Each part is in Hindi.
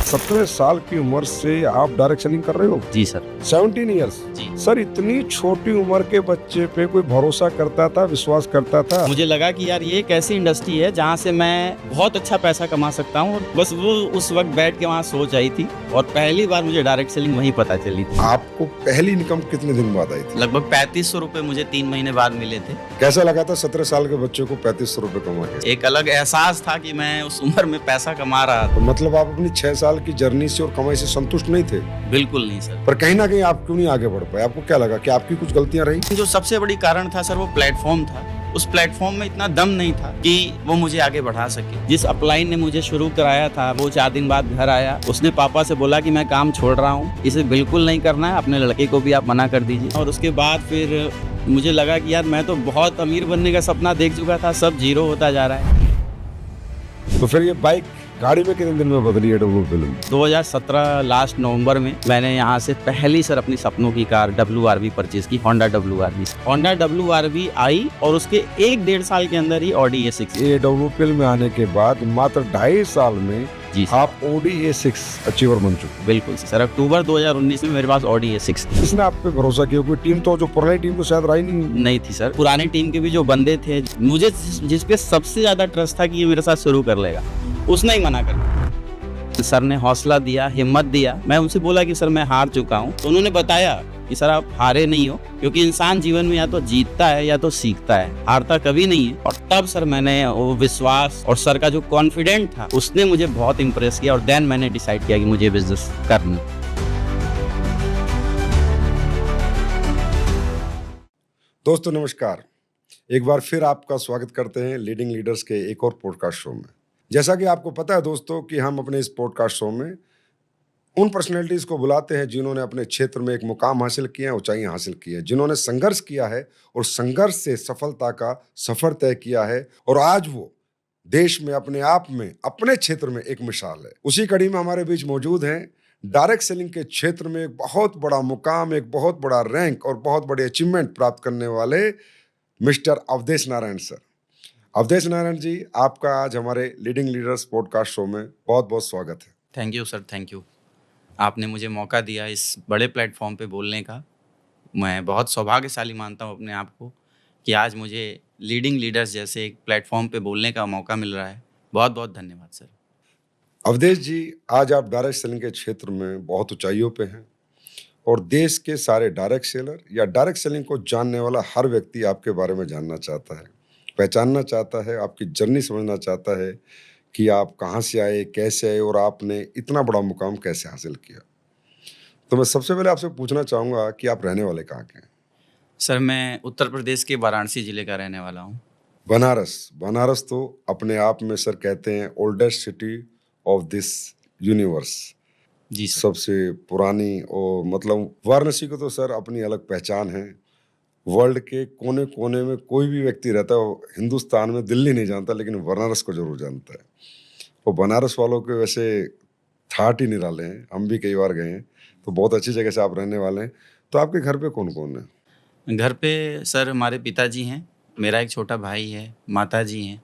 17 साल की उम्र से आप डायरेक्ट सेलिंग कर रहे हो? जी सर। 17 ईयर्स। जी। सर, इतनी छोटी उम्र के बच्चे पे कोई भरोसा करता था, विश्वास करता था? मुझे लगा कि यार ये एक ऐसी इंडस्ट्री है जहाँ से मैं बहुत अच्छा पैसा कमा सकता हूँ, और बस वो उस वक्त बैठ के वहाँ सोच आई थी, और पहली बार मुझे डायरेक्ट सेलिंग वहीं पता चली थी। आपको पहली इनकम कितने दिन बाद आई थी? लगभग 3500 रुपए मुझे 3 महीने बाद मिले थे। कैसा लगा था 17 साल के बच्चे को 3500 रुपए कमा के? एक अलग एहसास था कि मैं उस उम्र में पैसा कमा रहा था। तो मतलब आप अपनी 6 साल की जर्नी से और कमाई से संतुष्ट नहीं थे? बिल्कुल नहीं सर। पर कहीं ना कहीं आप क्यों नहीं आगे बढ़ पाए? आपको क्या लगा कि आपकी कुछ गलतियां रही? जो सबसे बड़ी कारण था सर, वो प्लेटफॉर्म था। उस प्लेटफॉर्म में इतना दम नहीं था कि वो मुझे आगे बढ़ा सके। जिस अपलाइन ने मुझे शुरू कराया था, वो 4 दिन बाद घर आया, उसने पापा से बोला कि मैं काम छोड़ रहा हूँ, इसे बिल्कुल नहीं करना है, अपने लड़के को भी आप मना कर दीजिए। और उसके बाद फिर मुझे लगा कि यार मैं तो बहुत अमीर बनने का सपना देख चुका था, सब जीरो होता जा रहा है। तो फिर ये बाइक गाड़ी में कितने दिन में बदली है वो फिल्म? 2017 लास्ट नवंबर में मैंने यहाँ से पहली सर अपनी सपनों की कार WRV परचेज की, होंडा WRV आई, और उसके 1-1.5 साल के अंदर ही ऑडी A6। ये WPL में आने के बाद मात्र 2.5 साल में जी सर। आप ऑडी A6 अचीवर बन चुके। बिल्कुल सर। अक्टूबर 2019 में मेरे पास ऑडी A6 थी। किसने आप पे भरोसा किया? कोई टीम तो जो पुरानी टीम तो शायद रही नहीं थी सर। पुरानी टीम के भी जो बंदे थे, मुझे जिस पे सबसे ज्यादा ट्रस्ट था कि ये मेरे साथ शुरू कर लेगा, उसने ही मना कर दिया। सर ने हौसला दिया, हिम्मत दिया। मैं उनसे बोला कि सर मैं हार चुका हूँ, तो उन्होंने बताया कि सर आप हारे नहीं हो, क्योंकि इंसान जीवन में या तो जीतता है या तो सीखता है, हारता कभी नहीं है। और तब सर मैंने वो विश्वास और सर का जो कॉन्फिडेंट था, उसने मुझे बहुत इम्प्रेस किया, और देन मैंने डिसाइड किया कि मुझे बिजनेस करना। दोस्तों नमस्कार, एक बार फिर आपका स्वागत करते हैं लीडिंग लीडर्स के एक और पॉडकास्ट शो में। जैसा कि आपको पता है दोस्तों कि हम अपने इस पॉडकास्ट शो में उन पर्सनैलिटीज़ को बुलाते हैं जिन्होंने अपने क्षेत्र में एक मुकाम हासिल किया है, ऊंचाइयां हासिल की है, जिन्होंने संघर्ष किया है और संघर्ष से सफलता का सफर तय किया है, और आज वो देश में अपने आप में अपने क्षेत्र में एक मिसाल है। उसी कड़ी में हमारे बीच मौजूद हैं डायरेक्ट सेलिंग के क्षेत्र में एक बहुत बड़ा मुकाम, एक बहुत बड़ा रैंक और बहुत बड़े अचीवमेंट प्राप्त करने वाले मिस्टर अवधेश नारायण सर। अवधेश नारायण जी, आपका आज हमारे लीडिंग लीडर्स पॉडकास्ट शो में बहुत बहुत स्वागत है। Thank you sir, thank you. आपने मुझे मौका दिया इस बड़े प्लेटफॉर्म पे बोलने का। मैं बहुत सौभाग्यशाली मानता हूँ अपने आप को कि आज मुझे लीडिंग लीडर्स जैसे एक प्लेटफॉर्म पे बोलने का मौका मिल रहा है। बहुत बहुत धन्यवाद सर। अवधेश जी, आज आप डायरेक्ट सेलिंग के क्षेत्र में बहुत ऊंचाइयों पे हैं, और देश के सारे डायरेक्ट सेलर या डायरेक्ट सेलिंग को जानने वाला हर व्यक्ति आपके बारे में जानना चाहता है, पहचानना चाहता है, आपकी जर्नी समझना चाहता है कि आप कहाँ से आए, कैसे आए और आपने इतना बड़ा मुकाम कैसे हासिल किया। तो मैं सबसे पहले आपसे पूछना चाहूँगा कि आप रहने वाले कहाँ के हैं? सर मैं उत्तर प्रदेश के वाराणसी जिले का रहने वाला हूँ। बनारस। बनारस तो अपने आप में सर कहते हैं oldest city of this universe. जी सर। सबसे पुरानी, और मतलब वाराणसी को तो सर अपनी अलग पहचान है। वर्ल्ड के कोने कोने में कोई भी व्यक्ति रहता है, हिंदुस्तान में दिल्ली नहीं जानता, लेकिन बनारस को जरूर जानता है। और बनारस वालों के वैसे ठाट ही निराले हैं, हम भी कई बार गए हैं, तो बहुत अच्छी जगह से आप रहने वाले हैं। तो आपके घर पे कौन कौन है? घर पे सर हमारे पिताजी हैं, मेरा एक छोटा भाई है, माताजी हैं।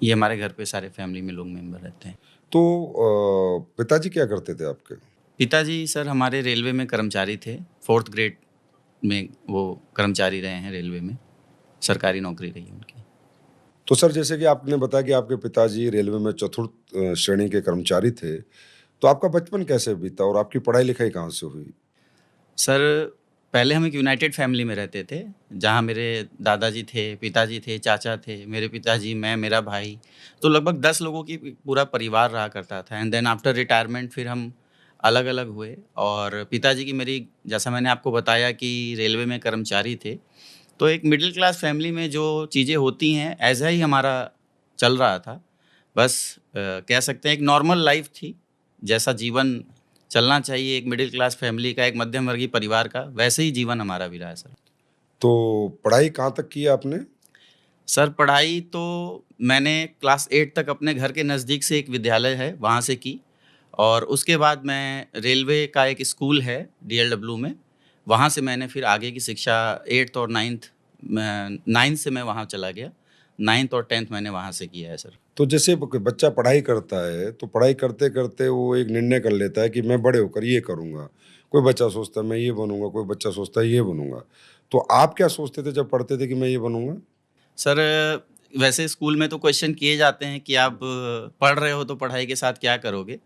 ये हमारे घर पे सारे फैमिली में लोग मेंबर रहते हैं। तो पिताजी क्या करते थे आपके? पिताजी सर हमारे रेलवे में कर्मचारी थे। 4th ग्रेड में वो कर्मचारी रहे हैं रेलवे में, सरकारी नौकरी रही है उनकी। तो सर जैसे कि आपने बताया कि आपके पिताजी रेलवे में 4th श्रेणी के कर्मचारी थे, तो आपका बचपन कैसे बीता और आपकी पढ़ाई लिखाई कहाँ से हुई? सर पहले हम एक यूनाइटेड फैमिली में रहते थे, जहाँ मेरे दादाजी थे, पिताजी थे, चाचा थे, मेरे पिताजी, मैं, मेरा भाई, तो लगभग 10 लोगों की पूरा परिवार रहा करता था। एंड देन आफ्टर रिटायरमेंट फिर हम अलग अलग हुए, और पिताजी की मेरी, जैसा मैंने आपको बताया कि रेलवे में कर्मचारी थे, तो एक मिडिल क्लास फैमिली में जो चीज़ें होती हैं ऐसा ही हमारा चल रहा था। बस कह सकते हैं एक नॉर्मल लाइफ थी, जैसा जीवन चलना चाहिए एक मिडिल क्लास फैमिली का, एक मध्यम वर्गीय परिवार का, वैसे ही जीवन हमारा भी रहा है सर। तो पढ़ाई कहाँ तक की आपने? सर पढ़ाई तो मैंने क्लास 8 तक अपने घर के नज़दीक से एक विद्यालय है वहाँ से की, और उसके बाद मैं रेलवे का एक स्कूल है DLW में, वहाँ से मैंने फिर आगे की शिक्षा 8th और 9th से मैं वहाँ चला गया। 9th और 10th मैंने वहाँ से किया है सर। तो जैसे कोई बच्चा पढ़ाई करता है, तो पढ़ाई करते-करते वो एक निर्णय कर लेता है कि मैं बड़े होकर ये करूँगा। कोई बच्चा सोचता है मैं ये बनूँगा, कोई बच्चा सोचता है ये बनूँगा। तो आप क्या सोचते थे जब पढ़ते थे कि मैं ये बनूँगा? सर वैसे स्कूल में तो क्वेश्चन किए जाते हैं कि आप पढ़ रहे हो तो पढ़ाई के साथ क्या करोगे?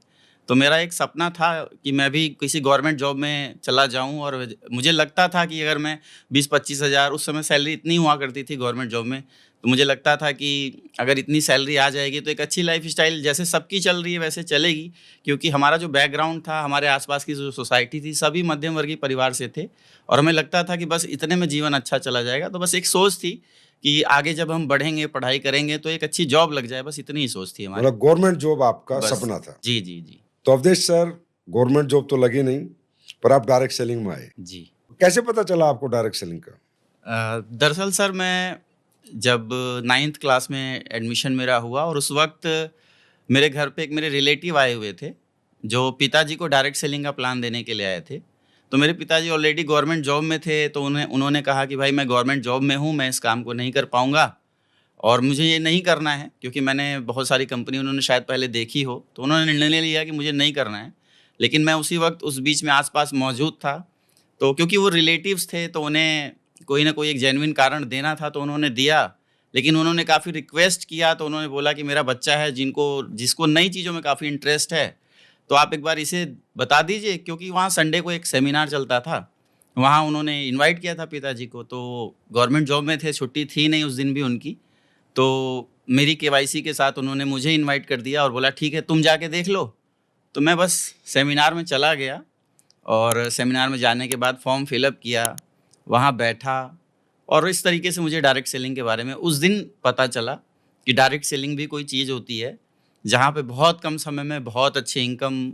तो मेरा एक सपना था कि मैं भी किसी गवर्नमेंट जॉब में चला जाऊँ और मुझे लगता था कि अगर मैं 20-25 हज़ार, उस समय सैलरी इतनी हुआ करती थी गवर्नमेंट जॉब में, तो मुझे लगता था कि अगर इतनी सैलरी आ जाएगी तो एक अच्छी लाइफ़स्टाइल जैसे सबकी चल रही है वैसे चलेगी। क्योंकि हमारा जो बैकग्राउंड था, हमारे आस-पास की जो सोसाइटी थी, सभी मध्यम वर्गीय परिवार से थे और हमें लगता था कि बस इतने में जीवन अच्छा चला जाएगा। तो बस एक सोच थी कि आगे जब हम बढ़ेंगे, पढ़ाई करेंगे तो एक अच्छी जॉब लग जाए, बस इतनी ही सोच थी हमारी। मतलब गवर्नमेंट जॉब आपका बस। सपना था। जी, जी, जी। तो अवधेश सर, गवर्नमेंट जॉब तो लगी नहीं, पर आप डायरेक्ट सेलिंग में आए। जी। कैसे पता चला आपको डायरेक्ट सेलिंग का? दरअसल सर मैं जब 9th क्लास में एडमिशन मेरा हुआ और उस वक़्त मेरे घर पे एक मेरे रिलेटिव आए हुए थे, जो पिताजी को डायरेक्ट सेलिंग का प्लान देने के लिए आए थे। तो मेरे पिताजी ऑलरेडी गवर्नमेंट जॉब में थे, तो उन्होंने कहा कि भाई मैं गवर्नमेंट जॉब में हूँ, मैं इस काम को नहीं कर पाऊँगा और मुझे ये नहीं करना है, क्योंकि मैंने बहुत सारी कंपनी उन्होंने शायद पहले देखी हो, तो उन्होंने निर्णय लिया कि मुझे नहीं करना है। लेकिन मैं उसी वक़्त उस बीच में आस-पास मौजूद था, तो क्योंकि वो रिलेटिव्स थे तो उन्हें कोई न कोई एक जेन्युइन कारण देना था तो उन्होंने दिया। लेकिन उन्होंने काफ़ी रिक्वेस्ट किया तो उन्होंने बोला कि मेरा बच्चा है जिसको नई चीज़ों में काफ़ी इंटरेस्ट है, तो आप एक बार इसे बता दीजिए, क्योंकि वहाँ संडे को एक सेमिनार चलता था। वहाँ उन्होंने इनवाइट किया था पिताजी को, तो गवर्नमेंट जॉब में थे, छुट्टी थी नहीं उस दिन भी उनकी। तो मेरी केवाईसी के साथ उन्होंने मुझे इनवाइट कर दिया और बोला ठीक है तुम जाके देख लो। तो मैं बस सेमिनार में चला गया और सेमिनार में जाने के बाद फॉर्म फिलअप किया, वहाँ बैठा और इस तरीके से मुझे डायरेक्ट सेलिंग के बारे में उस दिन पता चला कि डायरेक्ट सेलिंग भी कोई चीज़ होती है, जहाँ पे बहुत कम समय में बहुत अच्छी इनकम,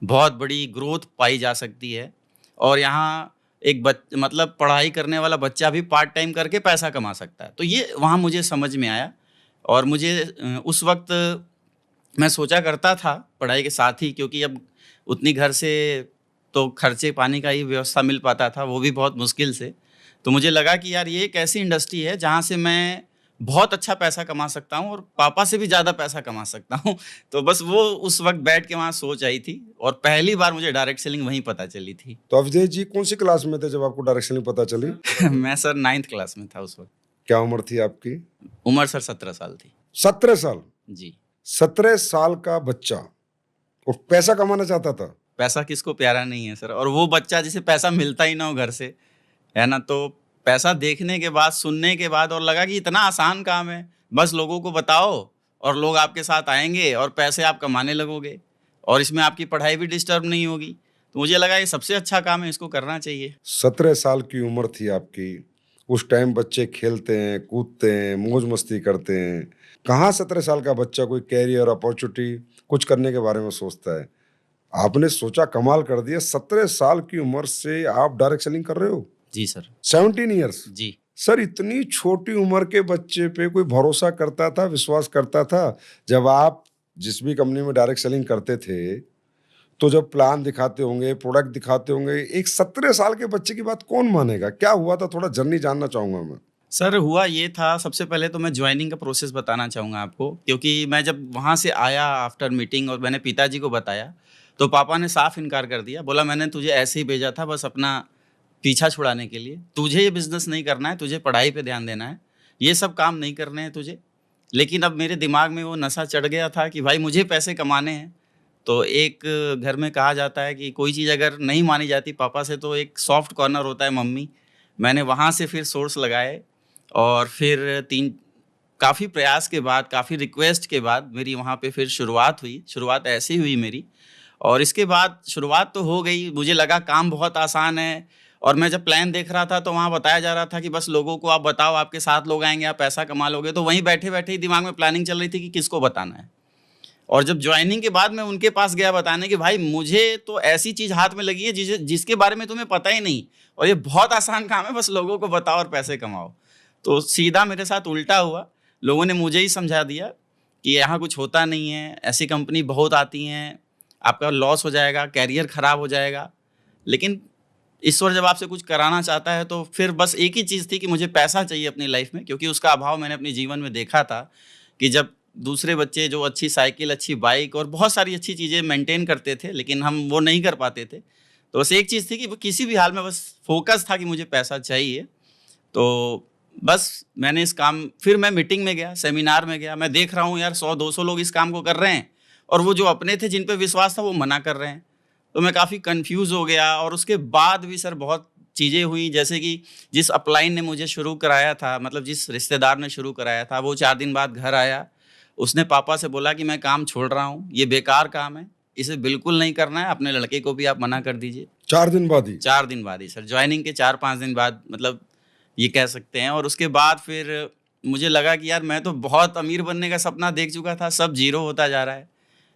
बहुत बड़ी ग्रोथ पाई जा सकती है और यहाँ एक मतलब पढ़ाई करने वाला बच्चा भी पार्ट टाइम करके पैसा कमा सकता है। तो ये वहाँ मुझे समझ में आया और मुझे उस वक़्त मैं सोचा करता था पढ़ाई के साथ ही, क्योंकि अब उतनी घर से तो खर्चे पानी का ही व्यवस्था मिल पाता था, वो भी बहुत मुश्किल से। तो मुझे लगा कि यार ये एक ऐसी इंडस्ट्री है जहाँ से मैं बहुत अच्छा पैसा कमा सकता हूँ और पापा से भी ज़्यादा पैसा कमा सकता हूँ। तो बस वो उस वक़्त बैठ के वहाँ सोच आई थी और पहली बार मुझे डायरेक्ट सेलिंग वहीं पता चली थी। तो अवधेश जी कौन सी क्लास में थे जब आपको डायरेक्ट सेलिंग पता चली? मैं सर 9th क्लास में था उस वक़्त। क्या उम्र थी आपकी? उम्र सर 17 साल थी। 17 साल। जी। 17 साल का बच्चा और पैसा कमाना चाहता था। पैसा किसको प्यारा नहीं है सर, और वो बच्चा जिसे पैसा मिलता ही ना हो घर से, है ना? तो पैसा देखने के बाद, सुनने के बाद और लगा कि इतना आसान काम है, बस लोगों को बताओ और लोग आपके साथ आएँगे और पैसे आप कमाने लगोगे और इसमें आपकी पढ़ाई भी डिस्टर्ब नहीं होगी। तो मुझे लगा ये सबसे अच्छा काम है, इसको करना चाहिए। 17 साल की उम्र थी आपकी। उस टाइम बच्चे खेलते हैं, कूदते हैं, मौज-मस्ती करते हैं। कहाँ 17 साल का बच्चा कोई करियर अपॉर्च्युनिटी कुछ करने के बारे में सोचता है। आपने सोचा कमाल कर दिया, 17 साल की उम्र से आप डायरेक्ट सेलिंग कर रहे हो? जी सर। 17 इयर्स। जी। सर इतनी छोटी उम्र के बच्चे पे कोई भरोसा करता था, विश्वास करता था? जब आप जिस भी कंपनी में डायरेक्ट सेलिंग करते थे, तो जब प्लान दिखाते होंगे, प्रोडक्ट दिखाते होंगे, एक 17 साल के बच्चे की बात कौन मानेगा? क्या हुआ था? थोड़ा जर्नी जानना चाहूँगा मैं। सर हुआ ये था, सबसे पहले तो मैं जॉइनिंग का प्रोसेस बताना चाहूँगा आपको, क्योंकि मैं जब वहाँ से आया आफ्टर मीटिंग और मैंने पिताजी को बताया, तो पापा ने साफ इनकार कर दिया। बोला मैंने तुझे ऐसे ही भेजा था बस अपना पीछा छुड़ाने के लिए। तुझे ये बिज़नेस नहीं करना है, तुझे पढ़ाई पे ध्यान देना है। ये सब काम नहीं करने हैं तुझे। लेकिन अब मेरे दिमाग में वो नशा चढ़ गया था कि भाई मुझे पैसे कमाने हैं। तो एक घर में कहा जाता है कि कोई चीज़ अगर नहीं मानी जाती पापा से तो एक सॉफ्ट कॉर्नर होता है मम्मी। मैंने वहाँ से फिर सोर्स लगाए और फिर 3 काफ़ी प्रयास के बाद, काफ़ी रिक्वेस्ट के बाद मेरी वहाँ पे फिर शुरुआत हुई। शुरुआत ऐसी हुई मेरी और इसके बाद शुरुआत तो हो गई, मुझे लगा काम बहुत आसान है और मैं जब प्लान देख रहा था तो वहाँ बताया जा रहा था कि बस लोगों को आप बताओ, आपके साथ लोग आएँगे, आप पैसा कमा लोगे। तो वहीं बैठे-बैठे ही दिमाग में प्लानिंग चल रही थी कि किसको बताना है। और जब जॉइनिंग के बाद मैं उनके पास गया बताने कि भाई मुझे तो ऐसी चीज़ हाथ में लगी है जिसके बारे में तुम्हें पता ही नहीं और ये बहुत आसान काम है, बस लोगों को बताओ और पैसे कमाओ। तो सीधा मेरे साथ उल्टा हुआ। लोगों ने मुझे ही समझा दिया कि यहाँ कुछ होता नहीं है, ऐसी कंपनी बहुत आती हैं, आपका लॉस हो जाएगा, करियर ख़राब हो जाएगा। लेकिन ईश्वर जब आपसे कुछ कराना चाहता है तो फिर बस एक ही चीज़ थी कि मुझे पैसा चाहिए अपनी लाइफ़ में, क्योंकि उसका अभाव मैंने अपने जीवन में देखा था कि जब दूसरे बच्चे जो अच्छी साइकिल, अच्छी बाइक और बहुत सारी अच्छी चीज़ें मेंटेन करते थे, लेकिन हम वो नहीं कर पाते थे। तो बस एक चीज़ थी कि वो किसी भी हाल में बस फ़ोकस था कि मुझे पैसा चाहिए। तो बस मैंने इस काम फिर मैं मीटिंग में गया, सेमिनार में गया, मैं देख रहा हूँ यार 100-200 लोग इस काम को कर रहे हैं और वो जो अपने थे जिन पे विश्वास था वो मना कर रहे हैं। तो मैं काफ़ी कन्फ्यूज़ हो गया और उसके बाद भी सर बहुत चीज़ें हुई, जैसे कि जिस अपलाइन ने मुझे शुरू कराया था, मतलब जिस रिश्तेदार ने शुरू कराया था, वो 4 दिन बाद घर आया। उसने पापा से बोला कि मैं काम छोड़ रहा हूँ, ये बेकार काम है, इसे बिल्कुल नहीं करना है, अपने लड़के को भी आप मना कर दीजिए। 4 दिन बाद ही? 4 दिन बाद ही सर, जॉइनिंग के 4-5 दिन बाद, मतलब ये कह सकते हैं। और उसके बाद फिर मुझे लगा कि यार मैं तो बहुत अमीर बनने का सपना देख चुका था, सब ज़ीरो होता जा रहा है।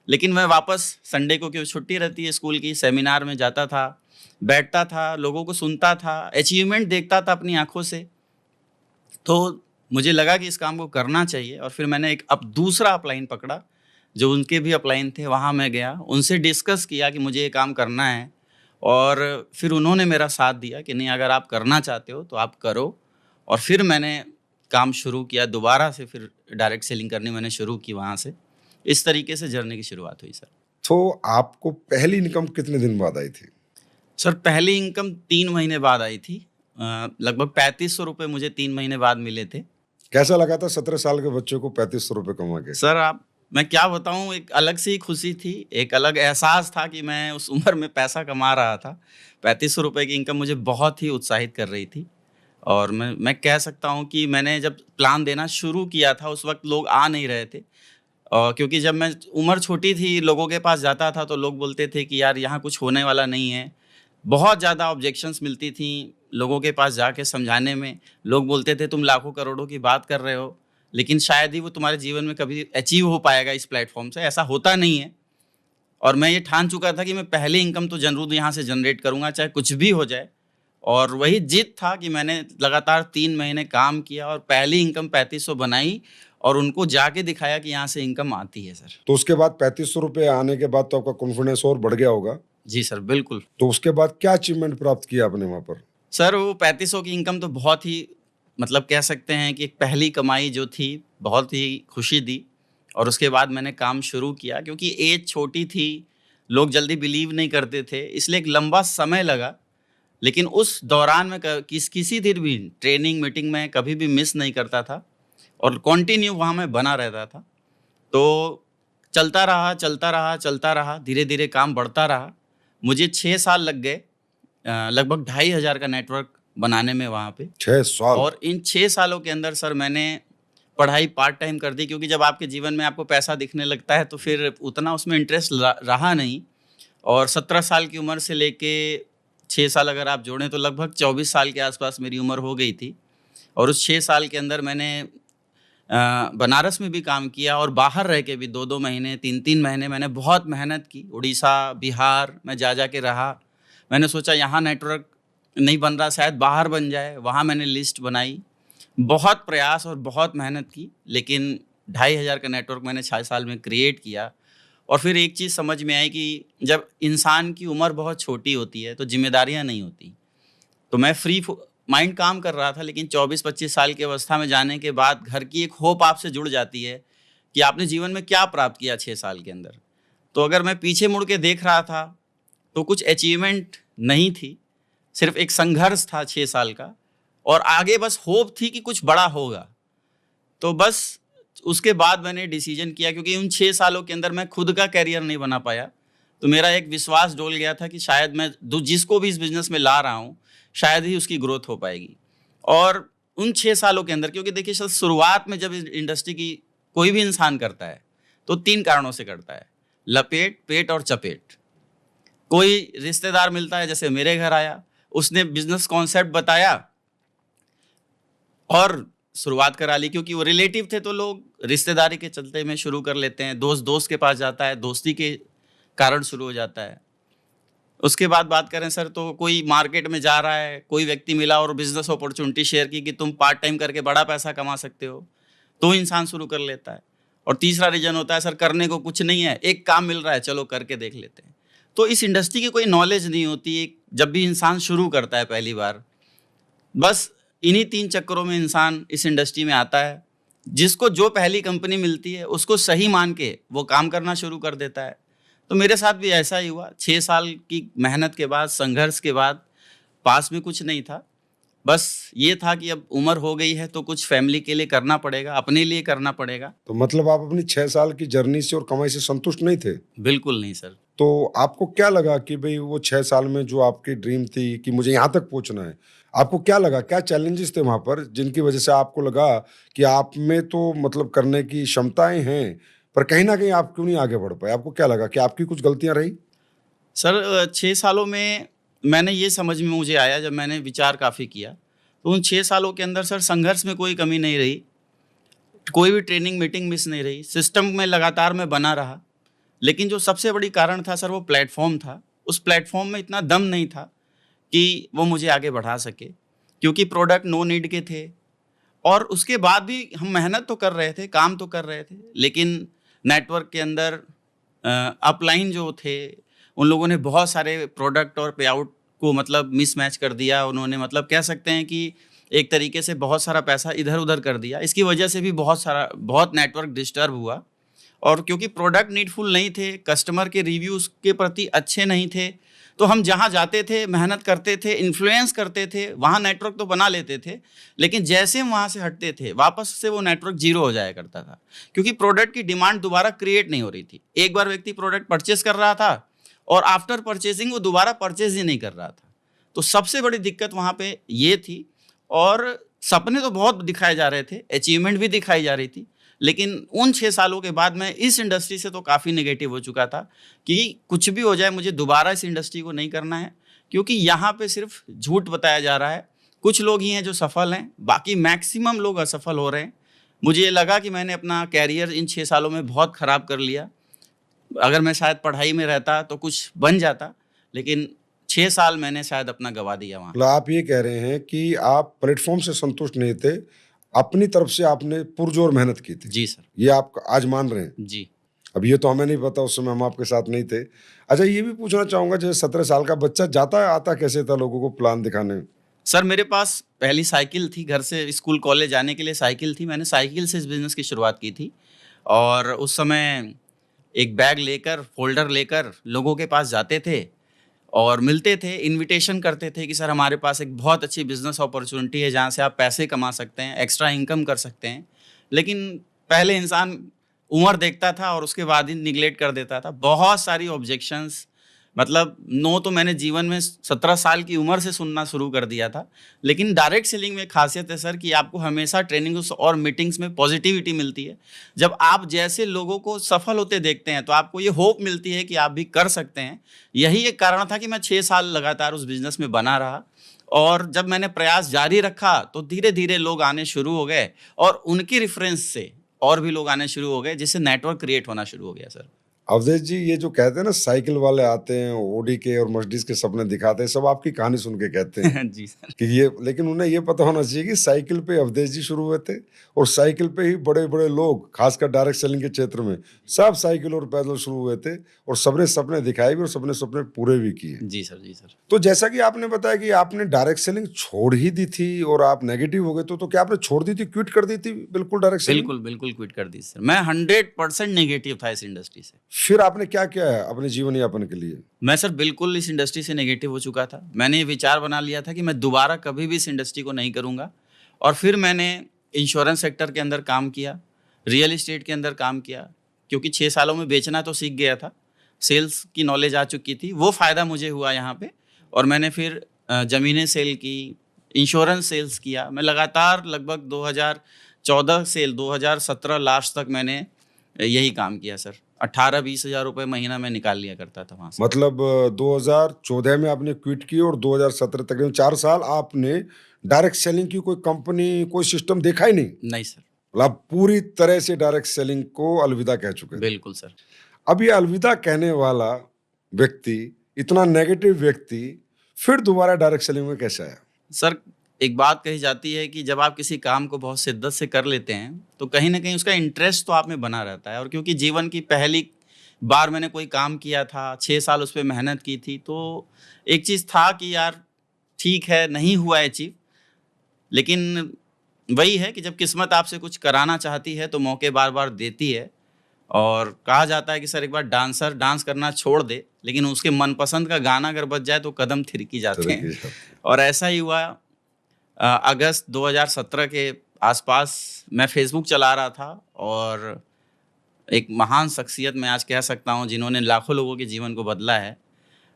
लेकिन मैं वापस संडे को, क्योंकि छुट्टी रहती है स्कूल की, सेमिनार में जाता था, बैठता था, लोगों को सुनता था, अचीवमेंट देखता था अपनी आँखों से। तो मुझे लगा कि इस काम को करना चाहिए और फिर मैंने एक अब दूसरा अपलाइन पकड़ा, जो उनके भी अपलाइन थे, वहाँ मैं गया, उनसे डिस्कस किया कि मुझे ये काम करना है और फिर उन्होंने मेरा साथ दिया कि नहीं, अगर आप करना चाहते हो तो आप करो। और फिर मैंने काम शुरू किया, दोबारा से फिर डायरेक्ट सेलिंग करनी मैंने शुरू की वहाँ से। इस तरीके से जर्नी की शुरुआत हुई सर। तो आपको पहली इनकम कितने दिन बाद आई थी? सर पहली इनकम 3 महीने बाद आई थी। लगभग 3500 रुपए मुझे 3 महीने बाद मिले थे। कैसा लगा था 17 साल के बच्चे को 3500 रुपए कमा के? सर मैं क्या बताऊँ, एक अलग सी खुशी थी, एक अलग एहसास था कि मैं उस उम्र में पैसा कमा रहा था। 3500 रुपए की इनकम मुझे बहुत ही उत्साहित कर रही थी और मैं कह सकता हूँ कि मैंने जब प्लान देना शुरू किया था, उस वक़्त लोग आ नहीं रहे थे। क्योंकि जब मैं उम्र छोटी थी, लोगों के पास जाता था तो लोग बोलते थे कि यार यहाँ कुछ होने वाला नहीं है। बहुत ज़्यादा ऑब्जेक्शंस मिलती थी लोगों के पास जाके समझाने में। लोग बोलते थे तुम लाखों करोड़ों की बात कर रहे हो, लेकिन शायद ही वो तुम्हारे जीवन में कभी अचीव हो पाएगा इस प्लेटफ़ॉर्म से, ऐसा होता नहीं है। और मैं ये ठान चुका था कि मैं पहली इनकम तो ज़रूर यहाँ से जनरेट करूँगा, चाहे कुछ भी हो जाए। और वही जिद था कि मैंने लगातार 3 महीने काम किया और पहली इनकम 3500 बनाई और उनको जाके दिखाया कि यहाँ से इनकम आती है सर। तो उसके बाद 3500 रुपए आने के बाद तो आपका कॉन्फिडेंस और बढ़ गया होगा? जी सर, बिल्कुल। तो उसके बाद क्या अचीवमेंट प्राप्त किया आपने वहाँ पर? सर वो 3500 की इनकम तो बहुत ही, मतलब कह सकते हैं कि एक पहली कमाई जो थी, बहुत ही खुशी दी। और उसके बाद मैंने काम शुरू किया, क्योंकि एज छोटी थी, लोग जल्दी बिलीव नहीं करते थे, इसलिए एक लंबा समय लगा। लेकिन उस दौरान मैं किसी दिन भी ट्रेनिंग मीटिंग में कभी भी मिस नहीं करता था और कंटिन्यू वहाँ मैं बना रहता था। तो चलता रहा, चलता रहा, चलता रहा, धीरे-धीरे काम बढ़ता रहा। मुझे 6 साल लग गए लगभग 2500 का नेटवर्क बनाने में वहाँ पे। 6 साल? और इन 6 सालों के अंदर सर मैंने पढ़ाई पार्ट टाइम कर दी, क्योंकि जब आपके जीवन में आपको पैसा दिखने लगता है तो फिर उतना उसमें इंटरेस्ट रहा नहीं। और 17 साल की उम्र से लेके 6 साल अगर आप जोड़ें तो लगभग 24 साल के आसपास मेरी उम्र हो गई थी। और उस 6 साल के अंदर मैंने बनारस में भी काम किया और बाहर रह के भी 2-2 महीने, 3-3 महीने मैंने बहुत मेहनत की। उड़ीसा, बिहार में जा के रहा। मैंने सोचा यहाँ नेटवर्क नहीं बन रहा, शायद बाहर बन जाए। वहाँ मैंने लिस्ट बनाई, बहुत प्रयास और बहुत मेहनत की, लेकिन 2500 का नेटवर्क मैंने 6 साल में क्रिएट किया। और फिर एक चीज़ समझ में आई कि जब इंसान की उम्र बहुत छोटी होती है तो ज़िम्मेदारियाँ नहीं होती। तो मैं फ्री माइंड काम कर रहा था, लेकिन 24-25 साल की अवस्था में जाने के बाद घर की एक होप आपसे जुड़ जाती है कि आपने जीवन में क्या प्राप्त किया 6 साल के अंदर। तो अगर मैं पीछे मुड़ के देख रहा था तो कुछ अचीवमेंट नहीं थी, सिर्फ एक संघर्ष था 6 साल का और आगे बस होप थी कि कुछ बड़ा होगा। तो बस उसके बाद मैंने डिसीजन किया, क्योंकि उन 6 सालों के अंदर मैं खुद का करियर नहीं बना पाया, तो मेरा एक विश्वास डोल गया था कि शायद मैं जिसको भी इस बिज़नेस में ला रहा हूँ, शायद ही उसकी ग्रोथ हो पाएगी। और उन 6 सालों के अंदर, क्योंकि देखिए सर, शुरुआत में जब इस इंडस्ट्री की कोई भी इंसान करता है, तो 3 कारणों से करता है, लपेट, पेट और चपेट। कोई रिश्तेदार मिलता है, जैसे मेरे घर आया, उसने बिज़नेस कॉन्सेप्ट बताया और शुरुआत करा ली, क्योंकि वो रिलेटिव थे तो लोग रिश्तेदारी के चलते में शुरू कर लेते हैं। दोस्त के पास जाता है, दोस्ती के कारण शुरू हो जाता है। उसके बाद बात करें सर, तो कोई मार्केट में जा रहा है, कोई व्यक्ति मिला और बिज़नेस अपॉर्चुनिटी शेयर की कि तुम पार्ट टाइम करके बड़ा पैसा कमा सकते हो, तो इंसान शुरू कर लेता है। और तीसरा रीज़न होता है सर, करने को कुछ नहीं है, एक काम मिल रहा है, चलो करके देख लेते हैं। तो इस इंडस्ट्री की कोई नॉलेज नहीं होती जब भी इंसान शुरू करता है पहली बार। बस इन्हीं 3 चक्करों में इंसान इस इंडस्ट्री में आता है जिसको जो पहली कंपनी मिलती है उसको सही मान के वो काम करना शुरू कर देता है। तो मेरे साथ भी ऐसा ही हुआ। 6 साल की मेहनत के बाद, संघर्ष के बाद पास में कुछ नहीं था। बस ये था कि अब उम्र हो गई है तो कुछ फैमिली के लिए करना पड़ेगा, अपने लिए करना पड़ेगा। तो मतलब आप अपनी 6 साल की जर्नी से और कमाई से संतुष्ट नहीं थे? बिल्कुल नहीं सर। तो आपको क्या लगा कि भई वो 6 साल में जो आपकी ड्रीम थी कि मुझे यहाँ तक पहुँचना है, आपको क्या लगा? क्या चैलेंजेस थे वहाँ पर जिनकी वजह से आपको लगा कि आप में तो मतलब करने की क्षमताएँ हैं, पर कहीं न कहीं आप क्यों नहीं आगे बढ़ पाए? आपको क्या लगा कि आपकी कुछ गलतियाँ रही? सर 6 सालों में मैंने ये समझ में मुझे आया, जब मैंने विचार काफ़ी किया, तो उन 6 सालों के अंदर सर संघर्ष में कोई कमी नहीं रही, कोई भी ट्रेनिंग मीटिंग मिस नहीं रही, सिस्टम में लगातार मैं बना रहा। लेकिन जो सबसे बड़ी कारण था सर वो प्लेटफ़ॉर्म था। उस प्लेटफ़ॉर्म में इतना दम नहीं था कि वो मुझे आगे बढ़ा सके, क्योंकि प्रोडक्ट नो नीड के थे। और उसके बाद भी हम मेहनत तो कर रहे थे, काम तो कर रहे थे, लेकिन नेटवर्क के अंदर अपलाइन जो थे, उन लोगों ने बहुत सारे प्रोडक्ट और पे-आउट को मतलब मिसमैच कर दिया। उन्होंने मतलब कह सकते हैं कि एक तरीके से बहुत सारा पैसा इधर-उधर कर दिया। इसकी वजह से भी बहुत नेटवर्क डिस्टर्ब हुआ। और क्योंकि प्रोडक्ट नीडफुल नहीं थे, कस्टमर के रिव्यूज़ के प्रति अच्छे नहीं थे, तो हम जहाँ जाते थे, मेहनत करते थे, इन्फ्लुएंस करते थे, वहाँ नेटवर्क तो बना लेते थे, लेकिन जैसे हम वहाँ से हटते थे, वापस से वो नेटवर्क ज़ीरो हो जाया करता था, क्योंकि प्रोडक्ट की डिमांड दोबारा क्रिएट नहीं हो रही थी। एक बार व्यक्ति प्रोडक्ट परचेज़ कर रहा था और आफ्टर परचेज़िंग वो दोबारा परचेज़ ही नहीं कर रहा था। तो सबसे बड़ी दिक्कत वहाँ पे ये थी। और सपने तो बहुत दिखाए जा रहे थे, अचीवमेंट भी दिखाई जा रही थी, लेकिन उन 6 सालों के बाद मैं इस इंडस्ट्री से तो काफ़ी नेगेटिव हो चुका था कि कुछ भी हो जाए मुझे दोबारा इस इंडस्ट्री को नहीं करना है, क्योंकि यहाँ पे सिर्फ झूठ बताया जा रहा है। कुछ लोग ही हैं जो सफल हैं, बाकी मैक्सिमम लोग असफल हो रहे हैं। मुझे ये लगा कि मैंने अपना कैरियर इन 6 सालों में बहुत ख़राब कर लिया। अगर मैं शायद पढ़ाई में रहता तो कुछ बन जाता, लेकिन 6 साल मैंने शायद अपना गँवा दिया वहाँ। मतलब आप ये कह रहे हैं कि आप प्लेटफ़ॉर्म से संतुष्ट नहीं थे, अपनी तरफ से आपने पुरज़ोर मेहनत की थी। जी सर। ये आप आज मान रहे हैं? जी। अब ये तो हमें नहीं पता, उस समय हम आपके साथ नहीं थे। अच्छा, ये भी पूछना चाहूँगा, जैसे 17 साल का बच्चा जाता आता कैसे था लोगों को प्लान दिखाने? सर मेरे पास पहली साइकिल थी, घर से स्कूल कॉलेज जाने के लिए साइकिल थी। मैंने साइकिल से इस बिज़नेस की शुरुआत की थी। और उस समय एक बैग लेकर, फ़ोल्डर लेकर लोगों के पास जाते थे और मिलते थे, इन्विटेशन करते थे कि सर हमारे पास एक बहुत अच्छी बिज़नेस अपॉर्च्युनिटी है जहाँ से आप पैसे कमा सकते हैं, एक्स्ट्रा इनकम कर सकते हैं। लेकिन पहले इंसान उम्र देखता था और उसके बाद ही निग्लेक्ट कर देता था। बहुत सारी ऑब्जेक्शंस, मतलब नो तो मैंने जीवन में 17 साल की उम्र से सुनना शुरू कर दिया था। लेकिन डायरेक्ट सेलिंग में खासियत है सर कि आपको हमेशा ट्रेनिंग्स और मीटिंग्स में पॉजिटिविटी मिलती है। जब आप जैसे लोगों को सफल होते देखते हैं तो आपको ये होप मिलती है कि आप भी कर सकते हैं। यही एक कारण था कि मैं 6 साल लगातार उस बिज़नेस में बना रहा। और जब मैंने प्रयास जारी रखा तो धीरे-धीरे लोग आने शुरू हो गए और उनके रेफ़रेंस से और भी लोग आने शुरू हो गए, जिससे नेटवर्क क्रिएट होना शुरू हो गया सर। अवधेश जी, ये जो कहते हैं ना साइकिल वाले आते हैं, ऑडी के और मर्सिडीज के सपने दिखाते हैं, सब आपकी कहानी सुन के कहते हैं जी सर। कि ये, लेकिन उन्हें ये पता होना चाहिए कि साइकिल पे अवधेश जी शुरू हुए थे और साइकिल पे ही बड़े-बड़े लोग, खासकर डायरेक्ट सेलिंग के क्षेत्र में, सब साइकिल और पैदल शुरू हुए थे और सबने सपने दिखाए भी और सबने सपने पूरे भी किए। जी सर, जी सर। तो जैसा कि आपने बताया कि आपने डायरेक्ट सेलिंग छोड़ ही दी थी और आप नेगेटिव हो गए, तो क्या आपने छोड़ दी थी, क्विट कर दी थी बिल्कुल डायरेक्ट सेलिंग? बिल्कुल, बिल्कुल क्विट कर दी सर। मैं 100% नेगेटिव था इस इंडस्ट्री से। फिर आपने क्या किया है अपने जीवन यापन के लिए? मैं सर बिल्कुल इस इंडस्ट्री से नेगेटिव हो चुका था। मैंने ये विचार बना लिया था कि मैं दोबारा कभी भी इस इंडस्ट्री को नहीं करूँगा। और फिर मैंने इंश्योरेंस सेक्टर के अंदर काम किया, रियल एस्टेट के अंदर काम किया, क्योंकि 6 सालों में बेचना तो सीख गया था। सेल्स की नॉलेज आ चुकी थी, वो फ़ायदा मुझे हुआ यहाँ पे। और मैंने फिर ज़मीनें सेल की, इंश्योरेंस सेल्स किया। मैं लगातार लगभग 2014 से 2017 लास्ट तक मैंने यही काम किया सर। 18-20 हज़ार रुपए महीना मैं निकाल लिया करता था वहाँ से। मतलब 2014 में आपने क्विट की और 2017 तकरीबन 4 साल आपने डायरेक्ट सेलिंग की कोई कंपनी, कोई सिस्टम देखा ही नहीं। नहीं सर। मतलब आप पूरी तरह से डायरेक्ट सेलिंग को अलविदा कह चुके थे। बिल्कुल सर। अब ये अलविदा कहने वाला व्यक्ति, इतना नेगेटिव व्यक्ति, फिर दोबारा डायरेक्ट सेलिंग में कैसे आया? सर एक बात कही जाती है कि जब आप किसी काम को बहुत शिद्दत से कर लेते हैं तो कहीं न कहीं उसका इंटरेस्ट तो आप में बना रहता है। और क्योंकि जीवन की पहली बार मैंने कोई काम किया था, 6 साल उस पे मेहनत की थी, तो एक चीज़ था कि यार ठीक है, नहीं हुआ अचीव, लेकिन वही है कि जब किस्मत आपसे कुछ कराना चाहती है तो मौके बार बार देती है। और कहा जाता है कि सर एक बार डांसर डांस करना छोड़ दे, लेकिन उसके मनपसंद का गाना अगर बज जाए तो कदम थिरकी जाते तरह हैं। की जाती है। और ऐसा ही हुआ। अगस्त 2017 के आसपास मैं फेसबुक चला रहा था और एक महान शख्सियत मैं आज कह सकता हूँ जिन्होंने लाखों लोगों के जीवन को बदला है,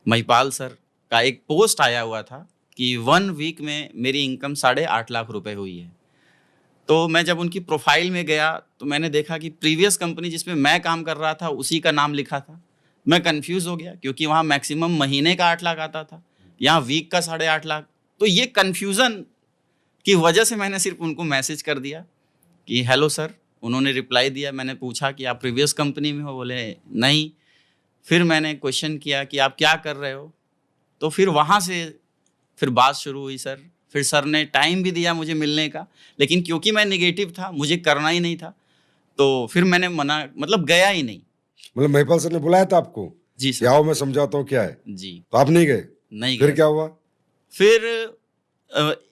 महिपाल सर का एक पोस्ट आया हुआ था कि 1 वीक में मेरी इनकम 8.5 लाख रुपए हुई है। तो मैं जब उनकी प्रोफाइल में गया तो मैंने देखा कि प्रीवियस कंपनी जिसमें मैं काम कर रहा था उसी का नाम लिखा था। मैं कंफ्यूज हो गया क्योंकि वहाँ मैक्सिमम महीने का 8 लाख आता था, यहाँ वीक का 8.5 लाख। तो ये कन्फ्यूज़न की वजह से मैंने सिर्फ उनको मैसेज कर दिया कि हेलो सर। उन्होंने रिप्लाई दिया। मैंने पूछा कि आप प्रीवियस कंपनी में हो? बोले नहीं। फिर मैंने क्वेश्चन किया कि आप क्या कर रहे हो? तो फिर वहाँ से फिर बात शुरू हुई सर। फिर सर ने टाइम भी दिया मुझे मिलने का, लेकिन क्योंकि मैं नेगेटिव था, मुझे करना ही नहीं था, तो फिर मैंने मना, मतलब गया ही नहीं। मतलब महिपाल सर ने बुलाया था आपको जी कि सर। आओ मैं समझाता हूँ क्या है, जी, तो आप नहीं गए? नहीं फिर गया। क्या हुआ? फिर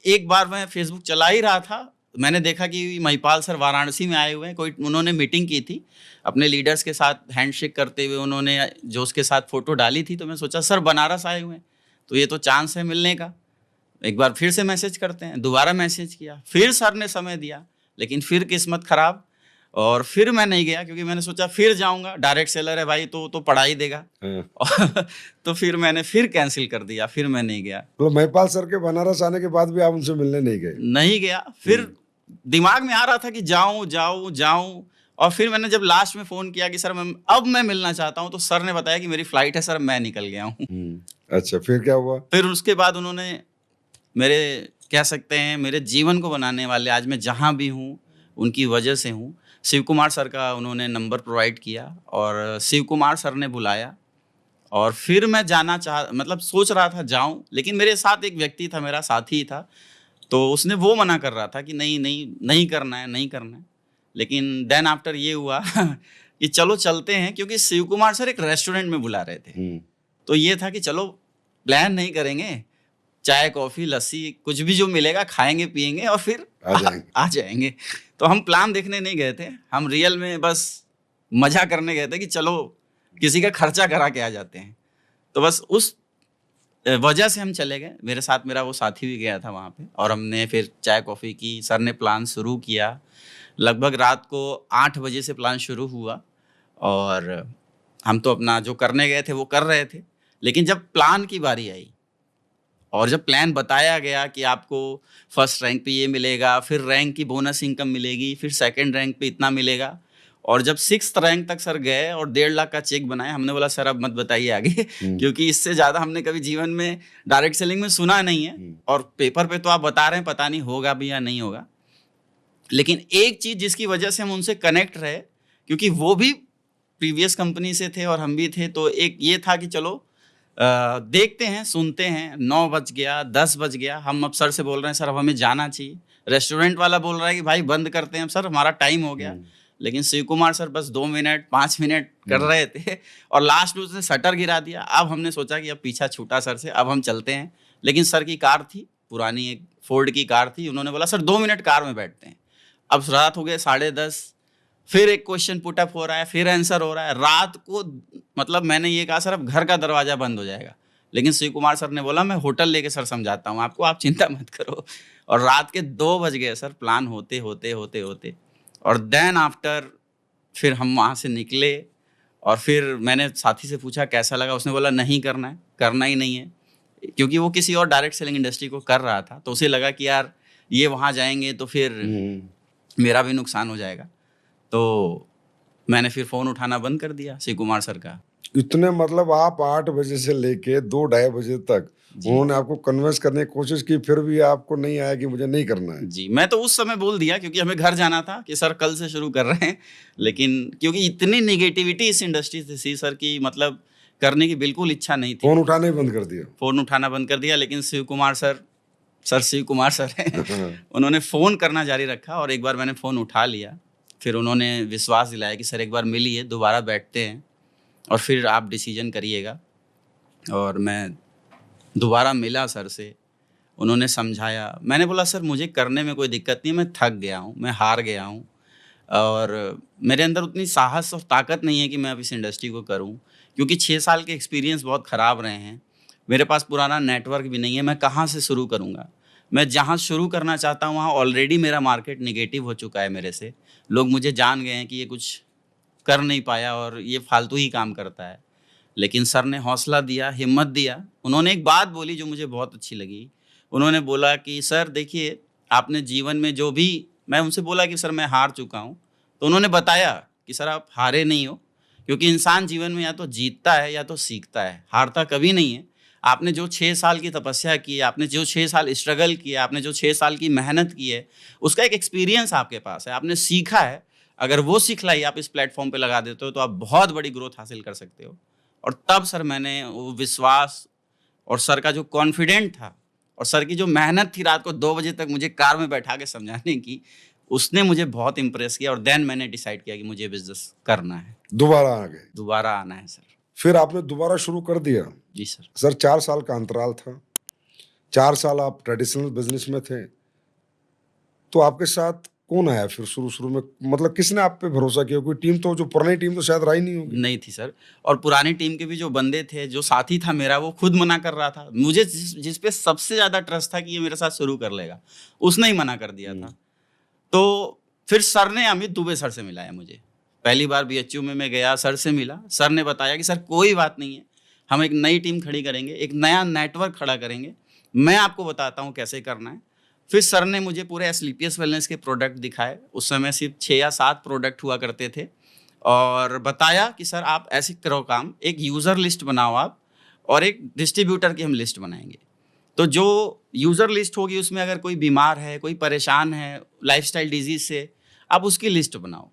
एक बार मैं फेसबुक चला ही रहा था, मैंने देखा कि महिपाल सर वाराणसी में आए हुए हैं। कोई उन्होंने मीटिंग की थी अपने लीडर्स के साथ, हैंडशेक करते हुए उन्होंने जो उसके साथ फ़ोटो डाली थी। तो मैं सोचा सर बनारस आए हुए हैं, तो ये तो चांस है मिलने का। एक बार फिर से मैसेज करते हैं। दोबारा मैसेज किया, फिर सर ने समय दिया, लेकिन फिर किस्मत ख़राब और फिर मैं नहीं गया क्योंकि मैंने सोचा फिर जाऊंगा, डायरेक्ट सेलर है भाई तो पढ़ा ही देगा। हाँ। तो फिर मैंने फिर कैंसिल कर दिया, फिर मैं नहीं गया। मतलब महिपाल सर के बनारस आने के बाद भी आप उनसे मिलने नहीं गए? नहीं गया। फिर दिमाग में आ रहा था कि जाऊं जाऊं जाऊं। और फिर मैंने जब लास्ट में फ़ोन किया कि सर मैं मिलना चाहता हूं, तो सर ने बताया कि मेरी फ़्लाइट है सर, मैं निकल गया हूं। अच्छा, फिर क्या हुआ? फिर उसके बाद उन्होंने मेरे, कह सकते हैं मेरे जीवन को बनाने वाले, आज मैं जहाँ भी हूँ उनकी वजह से हूँ। शिव कुमार सर का उन्होंने नंबर प्रोवाइड किया और शिव कुमार सर ने बुलाया। और फिर मैं जाना मतलब सोच रहा था जाऊं, लेकिन मेरे साथ एक व्यक्ति था, मेरा साथी था, तो उसने वो मना कर रहा था कि नहीं नहीं नहीं करना है, नहीं करना है। लेकिन देन आफ्टर ये हुआ कि चलो चलते हैं, क्योंकि शिव कुमार सर एक रेस्टोरेंट में बुला रहे थे। तो ये था कि चलो प्लान नहीं करेंगे, चाय कॉफ़ी लस्सी कुछ भी जो मिलेगा खाएंगे पिएंगे और फिर आ जाएंगे। तो हम प्लान देखने नहीं गए थे, हम रियल में बस मज़ा करने गए थे कि चलो किसी का खर्चा करा के आ जाते हैं। तो बस उस वजह से हम चले गए। मेरे साथ मेरा वो साथी भी गया था वहाँ पे और हमने फिर चाय कॉफ़ी की। सर ने प्लान शुरू किया, लगभग रात को 8 बजे से प्लान शुरू हुआ और हम तो अपना जो करने गए थे वो कर रहे थे। लेकिन जब प्लान की बारी आई और जब प्लान बताया गया कि आपको फर्स्ट रैंक पे ये मिलेगा, फिर रैंक की बोनस इनकम मिलेगी, फिर सेकंड रैंक पे इतना मिलेगा, और जब 6th रैंक तक सर गए और 1.5 लाख का चेक बनाया, हमने बोला सर अब मत बताइए आगे क्योंकि इससे ज़्यादा हमने कभी जीवन में डायरेक्ट सेलिंग में सुना नहीं है। और पेपर पे तो आप बता रहे हैं, पता नहीं होगा भी या नहीं होगा। लेकिन एक चीज़ जिसकी वजह से हम उनसे कनेक्ट रहे, क्योंकि वो भी प्रीवियस कंपनी से थे और हम भी थे, तो एक ये था कि चलो देखते हैं, सुनते हैं। 9 बज गया, 10 बज गया, हम अब सर से बोल रहे हैं सर अब हमें जाना चाहिए। रेस्टोरेंट वाला बोल रहा है कि भाई बंद करते हैं सर, हमारा टाइम हो गया। लेकिन शिव कुमार सर बस 2 मिनट 5 मिनट कर रहे थे और लास्ट में उसने शटर गिरा दिया। अब हमने सोचा कि अब पीछा छूटा सर से, अब हम चलते हैं। लेकिन सर की कार थी, पुरानी एक फोर्ड की कार थी। उन्होंने बोला सर 2 मिनट कार में बैठते हैं। अब रात हो गए 10:30, फिर एक क्वेश्चन पुटअप हो रहा है, फिर आंसर हो रहा है। रात को मतलब मैंने ये कहा सर अब घर का दरवाज़ा बंद हो जाएगा, लेकिन शिव कुमार सर ने बोला मैं होटल लेके सर समझाता हूँ आपको, आप चिंता मत करो। और रात के 2 बज गए सर प्लान होते होते होते होते। और देन आफ्टर फिर हम वहाँ से निकले और फिर मैंने साथी से पूछा कैसा लगा, उसने बोला नहीं करना है, करना ही नहीं है, क्योंकि वो किसी और डायरेक्ट सेलिंग इंडस्ट्री को कर रहा था। तो उसे लगा कि यार ये वहाँ जाएंगे तो फिर मेरा भी नुकसान हो जाएगा। तो मैंने फिर फ़ोन उठाना बंद कर दिया शिव कुमार सर का। इतने मतलब आप 8 बजे से लेके 2-2:30 बजे तक उन्होंने आपको कन्विंस करने की कोशिश की, फिर भी आपको नहीं आया कि मुझे नहीं करना है? जी, मैं तो उस समय बोल दिया क्योंकि हमें घर जाना था कि सर कल से शुरू कर रहे हैं। लेकिन क्योंकि इतनी नेगेटिविटी इस इंडस्ट्री से थी सर की, मतलब करने की बिल्कुल इच्छा नहीं थी। फ़ोन उठाना ही बंद कर दिया? फ़ोन उठाना बंद कर दिया। लेकिन शिव कुमार सर शिव कुमार सर हैं उन्होंने फ़ोन करना जारी रखा और एक बार मैंने फ़ोन उठा लिया। फिर उन्होंने विश्वास दिलाया कि सर एक बार मिलिए, दोबारा बैठते हैं और फिर आप डिसीजन करिएगा। और मैं दोबारा मिला सर से उन्होंने समझाया। मैंने बोला सर मुझे करने में कोई दिक्कत नहीं है, मैं थक गया हूँ, मैं हार गया हूँ और मेरे अंदर उतनी साहस और ताकत नहीं है कि मैं अब इस इंडस्ट्री को करूँ, क्योंकि 6 साल के एक्सपीरियंस बहुत ख़राब रहे हैं। मेरे पास पुराना नेटवर्क भी नहीं है, मैं कहाँ से शुरू करूँगा? मैं जहाँ शुरू करना चाहता हूँ वहाँ ऑलरेडी मेरा मार्केट नेगेटिव हो चुका है मेरे से। लोग मुझे जान गए हैं कि ये कुछ कर नहीं पाया और ये फालतू ही काम करता है। लेकिन सर ने हौसला दिया, हिम्मत दिया। उन्होंने एक बात बोली जो मुझे बहुत अच्छी लगी। उन्होंने बोला कि सर देखिए, आपने जीवन में जो भी, मैं उनसे बोला कि सर मैं हार चुका हूँ। तो उन्होंने बताया कि सर आप हारे नहीं हो, क्योंकि इंसान जीवन में या तो जीतता है या तो सीखता है, हारता कभी नहीं है। आपने जो 6 साल की तपस्या की है, आपने जो 6 साल स्ट्रगल किया, आपने जो 6 साल की मेहनत की है, उसका एक एक्सपीरियंस आपके पास है, आपने सीखा है। अगर वो सिखलाई आप इस प्लेटफ़ॉर्म पे लगा देते हो, तो आप बहुत बड़ी ग्रोथ हासिल कर सकते हो। और तब सर मैंने वो विश्वास और सर का जो कॉन्फिडेंट था और सर की जो मेहनत थी रात को 2 बजे तक मुझे कार में बैठा के समझाने की, उसने मुझे बहुत इम्प्रेस किया और देन मैंने डिसाइड किया कि मुझे बिज़नेस करना है, दोबारा आ गए। दोबारा आना है सर। फिर आपने दोबारा शुरू कर दिया। जी सर। सर 4 साल का अंतराल था। 4 साल आप ट्रेडिशनल बिज़नेस में थे। तो आपके साथ कौन आया फिर शुरू-शुरू में? मतलब किसने आप पे भरोसा किया? कोई टीम तो जो पुरानी टीम तो शायद रही नहीं होगी। नहीं थी सर, और पुरानी टीम के भी जो बंदे थे, जो साथी था मेरा, वो खुद मना कर रहा था। मुझे जिस जिस पे सबसे ज़्यादा ट्रस्ट था कि ये मेरे साथ शुरू कर लेगा, उसने ही मना कर दिया था। तो फिर सर ने, अमित दुबे सर से मिलाया मुझे। पहली बार बीएचयू में मैं गया, सर से मिला। सर ने बताया कि सर कोई बात नहीं है, हम एक नई टीम खड़ी करेंगे, एक नया नेटवर्क खड़ा करेंगे। मैं आपको बताता हूँ कैसे करना है। फिर सर ने मुझे पूरे एस्क्लेपियस वेलनेस के प्रोडक्ट दिखाए। उस समय सिर्फ 6 या 7 प्रोडक्ट हुआ करते थे और बताया कि सर आप ऐसे करो काम, एक यूज़र लिस्ट बनाओ आप और एक डिस्ट्रीब्यूटर की हम लिस्ट बनाएँगे। तो जो यूज़र लिस्ट होगी उसमें अगर कोई बीमार है, कोई परेशान है लाइफ़स्टाइल डिज़ीज़ से, आप उसकी लिस्ट बनाओ।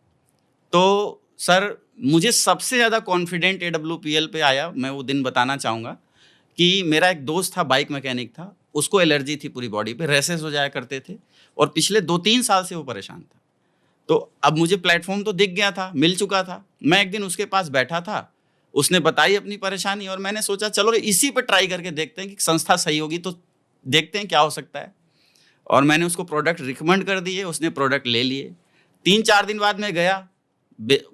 तो सर मुझे सबसे ज़्यादा कॉन्फिडेंट एडब्ल्यूपीएल पे आया, मैं वो दिन बताना चाहूँगा कि मेरा एक दोस्त था, बाइक मैकेनिक था, उसको एलर्जी थी पूरी बॉडी पे, रैशेज़ हो जाया करते थे और पिछले 2-3 साल से वो परेशान था। तो अब मुझे प्लेटफ़ॉर्म तो दिख गया था, मिल चुका था। मैं एक दिन उसके पास बैठा था, उसने बताई अपनी परेशानी और मैंने सोचा चलो इसी पे ट्राई करके देखते हैं कि संस्था सही होगी तो देखते हैं क्या हो सकता है। और मैंने उसको प्रोडक्ट रिकमेंड कर दिए, उसने प्रोडक्ट ले लिए। 3-4 दिन बाद मैं गया,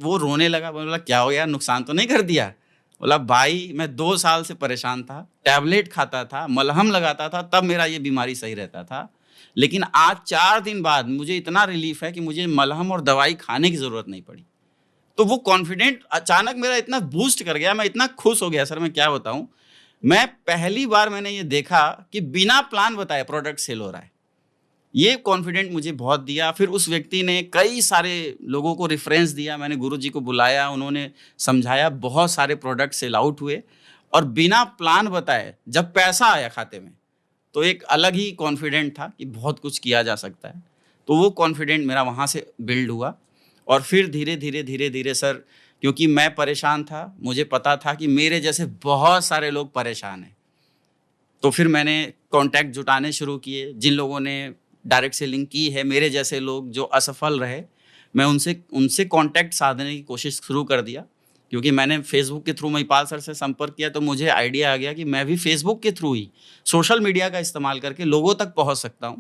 वो रोने लगा, बोला क्या हो गया, नुकसान तो नहीं कर दिया? बोला भाई मैं 2 साल से परेशान था, टैबलेट खाता था, मलहम लगाता था, तब मेरा ये बीमारी सही रहता था। लेकिन आज 4 दिन बाद मुझे इतना रिलीफ़ है कि मुझे मलहम और दवाई खाने की ज़रूरत नहीं पड़ी। तो वो कॉन्फिडेंट अचानक मेरा इतना बूस्ट कर गया, मैं इतना खुश हो गया सर, मैं क्या बताऊँ। मैं पहली बार मैंने ये देखा कि बिना प्लान बताए प्रोडक्ट सेल हो रहा है। ये कॉन्फिडेंट मुझे बहुत दिया। फिर उस व्यक्ति ने कई सारे लोगों को रेफ़रेंस दिया, मैंने गुरुजी को बुलाया, उन्होंने समझाया, बहुत सारे प्रोडक्ट सेल आउट हुए और बिना प्लान बताए जब पैसा आया खाते में, तो एक अलग ही कॉन्फिडेंट था कि बहुत कुछ किया जा सकता है। तो वो कॉन्फिडेंट मेरा वहाँ से बिल्ड हुआ और फिर धीरे-धीरे सर, क्योंकि मैं परेशान था, मुझे पता था कि मेरे जैसे बहुत सारे लोग परेशान हैं। तो फिर मैंने कॉन्टैक्ट जुटाने शुरू किए, जिन लोगों ने डायरेक्ट सेलिंग की है, मेरे जैसे लोग जो असफल रहे, मैं उनसे कॉन्टैक्ट साधने की कोशिश शुरू कर दिया। क्योंकि मैंने फेसबुक के थ्रू महिपाल सर से संपर्क किया तो मुझे आइडिया आ गया कि मैं भी फेसबुक के थ्रू ही सोशल मीडिया का इस्तेमाल करके लोगों तक पहुंच सकता हूं,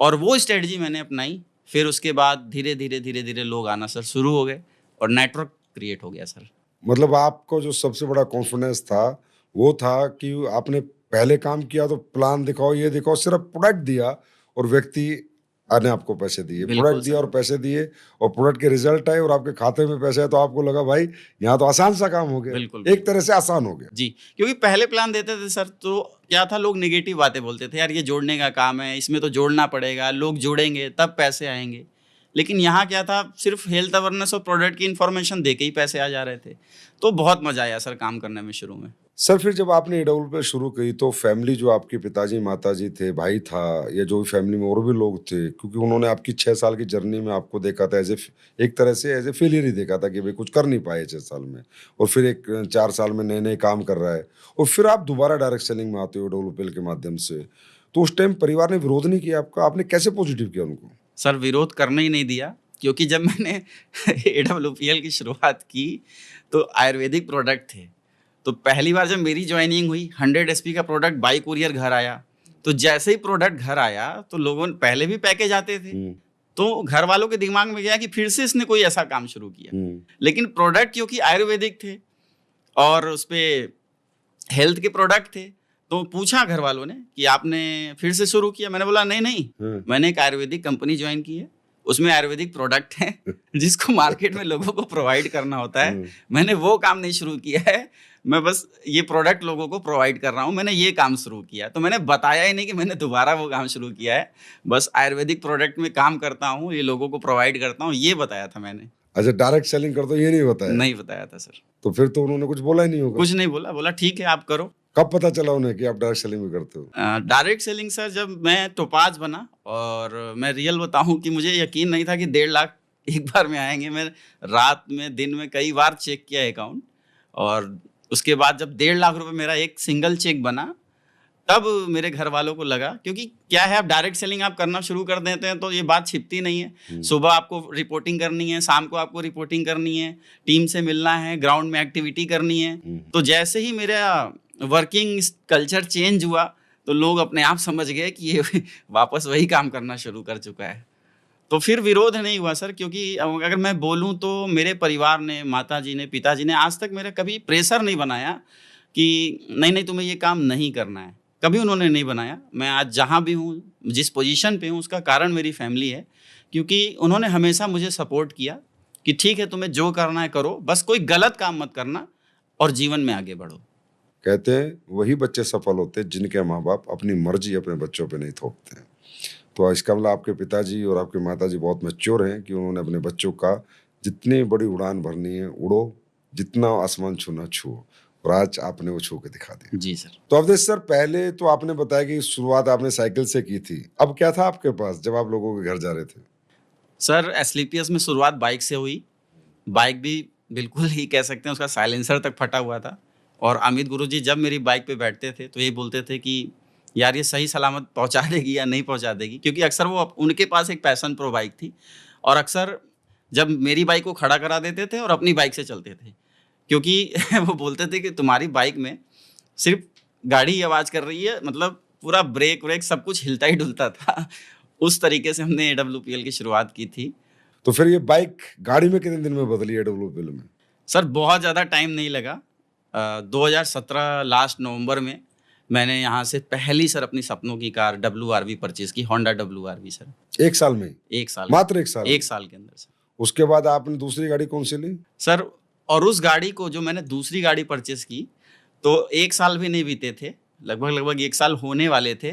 और वो स्ट्रेटजी मैंने अपनाई। फिर उसके बाद धीरे-धीरे लोग आना सर शुरू हो गए और नेटवर्क क्रिएट हो गया सर। मतलब आपको जो सबसे बड़ा कॉन्फिडेंस था, वो था कि आपने पहले काम किया तो प्लान दिखाओ, ये दिखाओ, सिर्फ प्रोडक्ट दिया और व्यक्ति ने आपको पैसे दिए। प्रोडक्ट बिल्कुल दिया सर। और पैसे दिए और प्रोडक्ट के रिज़ल्ट आए और आपके खाते में पैसे आए तो आपको लगा भाई यहाँ तो आसान सा काम हो गया। बिल्कुल, एक बिल्कुल। तरह से आसान हो गया। जी, क्योंकि पहले प्लान देते थे सर तो क्या था, लोग नेगेटिव बातें बोलते थे, यार ये जोड़ने का काम है, इसमें तो जोड़ना पड़ेगा, लोग जुड़ेंगे तब पैसे आएँगे। लेकिन यहाँ क्या था, सिर्फ हेल्थ अवेयरनेस और प्रोडक्ट की इन्फॉर्मेशन दे के ही पैसे आ जा रहे थे। तो बहुत मज़ा आया सर काम करने में शुरू में। सर फिर जब आपने ईडब्ल्यूपीएल शुरू की तो फैमिली जो आपके पिताजी, माताजी थे, भाई था या जो भी फैमिली में और भी लोग थे, क्योंकि उन्होंने आपकी 6 साल की जर्नी में आपको देखा था एक तरह से एज़ ए फेलियर ही देखा था कि भाई कुछ कर नहीं पाए 6 साल में और फिर एक 4 साल में नए-नए काम कर रहा है और फिर आप दोबारा डायरेक्ट सेलिंग में आते हो ईडब्ल्यूपीएल के माध्यम से। तो उस टाइम परिवार ने विरोध नहीं किया आपका? आपने कैसे पॉजिटिव किया उनको? सर विरोध करने ही नहीं दिया, क्योंकि जब मैंने एडब्ल्यूपीएल की शुरुआत की तो आयुर्वेदिक प्रोडक्ट थे। तो पहली बार जब मेरी जॉइनिंग हुई, 100 एसपी का प्रोडक्ट बाई कुरियर घर आया। तो जैसे ही प्रोडक्ट घर आया तो लोगों ने पहले भी पैकेज आते थे, तो घर वालों के दिमाग में गया कि फिर से इसने कोई ऐसा काम शुरू किया। लेकिन प्रोडक्ट क्योंकि आयुर्वेदिक थे और उस पे हेल्थ के प्रोडक्ट थे, तो पूछा घर वालों ने कि आपने फिर से शुरू किया? मैंने बोला नहीं, मैंने एक आयुर्वेदिक कंपनी ज्वाइन की है, उसमें आयुर्वेदिक प्रोडक्ट हैं जिसको मार्केट में लोगों को प्रोवाइड करना होता है। मैंने वो काम नहीं शुरू किया है, मैं बस ये प्रोडक्ट लोगों को प्रोवाइड कर रहा हूँ, मैंने ये काम शुरू किया। तो मैंने बताया ही नहीं कि मैंने दोबारा वो काम शुरू किया है, बस आयुर्वेदिक प्रोडक्ट में काम करता हूँ, ये लोगों को प्रोवाइड करता हूँ, ये बताया था मैंने। अच्छा, डायरेक्ट सेलिंग करते हो ये नहीं बताया? नहीं बताया था सर। तो फिर तो उन्होंने कुछ बोला ही नहीं होगा? कुछ नहीं बोला, बोला ठीक है आप करो। कब पता चला उन्हें कि आप डायरेक्ट सेलिंग भी करते हो? डायरेक्ट सेलिंग सर जब मैं टोपाज बना, और मैं रियल बताऊं कि मुझे यकीन नहीं था कि 1.5 लाख एक बार में आएंगे। मैं रात में दिन में कई बार चेक किया अकाउंट, और उसके बाद जब 1.5 लाख रुपए मेरा एक सिंगल चेक बना, तब मेरे घर वालों को लगा, क्योंकि क्या है, आप डायरेक्ट सेलिंग आप करना शुरू कर देते हैं तो ये बात छिपती नहीं है। सुबह आपको रिपोर्टिंग करनी है, शाम को आपको रिपोर्टिंग करनी है, टीम से मिलना है, ग्राउंड में एक्टिविटी करनी है। तो जैसे ही मेरा वर्किंग कल्चर चेंज हुआ तो लोग अपने आप समझ गए कि ये वापस वही काम करना शुरू कर चुका है। तो फिर विरोध नहीं हुआ सर, क्योंकि अगर मैं बोलूं तो मेरे परिवार ने, माताजी ने, पिताजी ने आज तक मेरा कभी प्रेशर नहीं बनाया कि नहीं तुम्हें ये काम नहीं करना है, कभी उन्होंने नहीं बनाया। मैं आज जहाँ भी हूँ, जिस पोजीशन पे हूँ, उसका कारण मेरी फैमिली है, क्योंकि उन्होंने हमेशा मुझे सपोर्ट किया कि ठीक है तुम्हें जो करना है करो, बस कोई गलत काम मत करना और जीवन में आगे बढ़ो। कहते हैं वही बच्चे सफल होते हैं जिनके माँ बाप अपनी मर्जी अपने बच्चों पे नहीं थोपते हैं। तो इसका मतलब आपके पिताजी और आपके माताजी बहुत मैच्योर हैं कि उन्होंने अपने बच्चों का जितनी बड़ी उड़ान भरनी है उड़ो, जितना आसमान छूना छुओ, और आज आपने वो छू के दिखा दिया। जी सर। तो अवधेश सर, पहले तो आपने बताया कि शुरुआत आपने साइकिल से की थी, अब क्या था आपके पास जब आप लोगों के घर जा रहे थे? सर एसलीपीएस में शुरुआत बाइक से हुई। बाइक भी बिल्कुल ही कह सकते हैं उसका साइलेंसर तक फटा हुआ था, और अमित गुरुजी जब मेरी बाइक पे बैठते थे तो ये बोलते थे कि यार ये सही सलामत पहुंचा देगी या नहीं पहुंचा देगी, क्योंकि अक्सर वो उनके पास एक पैशन प्रो बाइक थी, और अक्सर जब मेरी बाइक को खड़ा करा देते थे और अपनी बाइक से चलते थे, क्योंकि वो बोलते थे कि तुम्हारी बाइक में सिर्फ गाड़ी ही आवाज़ कर रही है, मतलब पूरा ब्रेक व्रेक सब कुछ हिलता ही डुलता था। उस तरीके से हमने AWPL की शुरुआत की थी। तो फिर ये बाइक गाड़ी में कितने दिन में बदली AWPL में? सर बहुत ज़्यादा टाइम नहीं लगा। 2017 लास्ट नवंबर में मैंने यहाँ से पहली सर अपनी सपनों की कार WRV परचेज की, होंडा WRV सर। 1 साल में? 1 साल, मात्र 1 साल? 1 साल के अंदर सर। उसके बाद आपने दूसरी गाड़ी कौन सी ली सर? और उस गाड़ी को जो मैंने दूसरी गाड़ी परचेज की, तो 1 साल भी नहीं बीते थे, लगभग 1 साल होने वाले थे,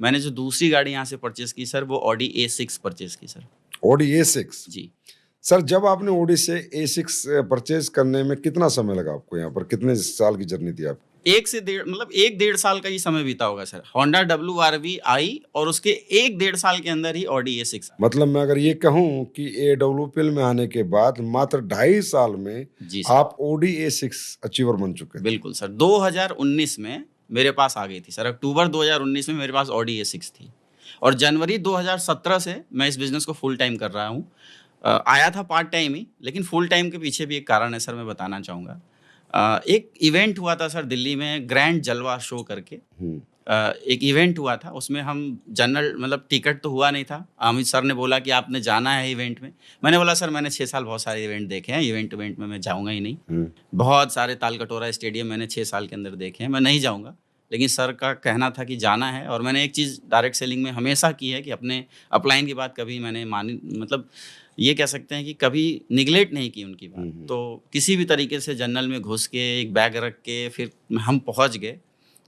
मैंने जो दूसरी गाड़ी यहाँ से परचेज की सर, वो Audi A6 परचेज की सर। Audi A6? जी सर, जब आपने Audi से A6 परचेज करने में कितना समय लगा आपको? यहाँ पर कितने साल की जर्नी थी आपकी? 1 से 1.5 साल का ही समय बीता होगा सर। होंडा WRV आई और उसके 1.5 साल के अंदर ही Audi A6 आई। मतलब मैं अगर ये कहूँ कि AWPL में आने के बाद मात्र 2.5 साल में जी सर, आप Audi A6 अचीवर बन चुके हैं। बिल्कुल सर। 2019 में मेरे पास आ गई थी सर, अक्टूबर 2019 में मेरे पास Audi A6 थी, और जनवरी 2017 से मैं इस बिजनेस को फुल टाइम कर रहा हूँ। आया था पार्ट टाइम ही, लेकिन फुल टाइम के पीछे भी एक कारण है सर, मैं बताना चाहूँगा। एक इवेंट हुआ था सर दिल्ली में, ग्रैंड जलवा शो करके एक इवेंट हुआ था, उसमें हम जनरल, मतलब टिकट तो हुआ नहीं था। अमित सर ने बोला कि आपने जाना है इवेंट में। मैंने बोला सर मैंने 6 साल बहुत सारे इवेंट देखे हैं, इवेंट में मैं जाऊँगा ही नहीं। बहुत सारे तालकटोरा स्टेडियम मैंने 6 साल के अंदर देखे हैं, मैं नहीं जाऊँगा। लेकिन सर का कहना था कि जाना है, और मैंने एक चीज़ डायरेक्ट सेलिंग में हमेशा की है कि अपने अपलाइन की बात कभी मैंने मानी, मतलब ये कह सकते हैं कि कभी निगलेक्ट नहीं की उनकी बात। तो किसी भी तरीके से जनरल में घुस के एक बैग रख के फिर हम पहुंच गए,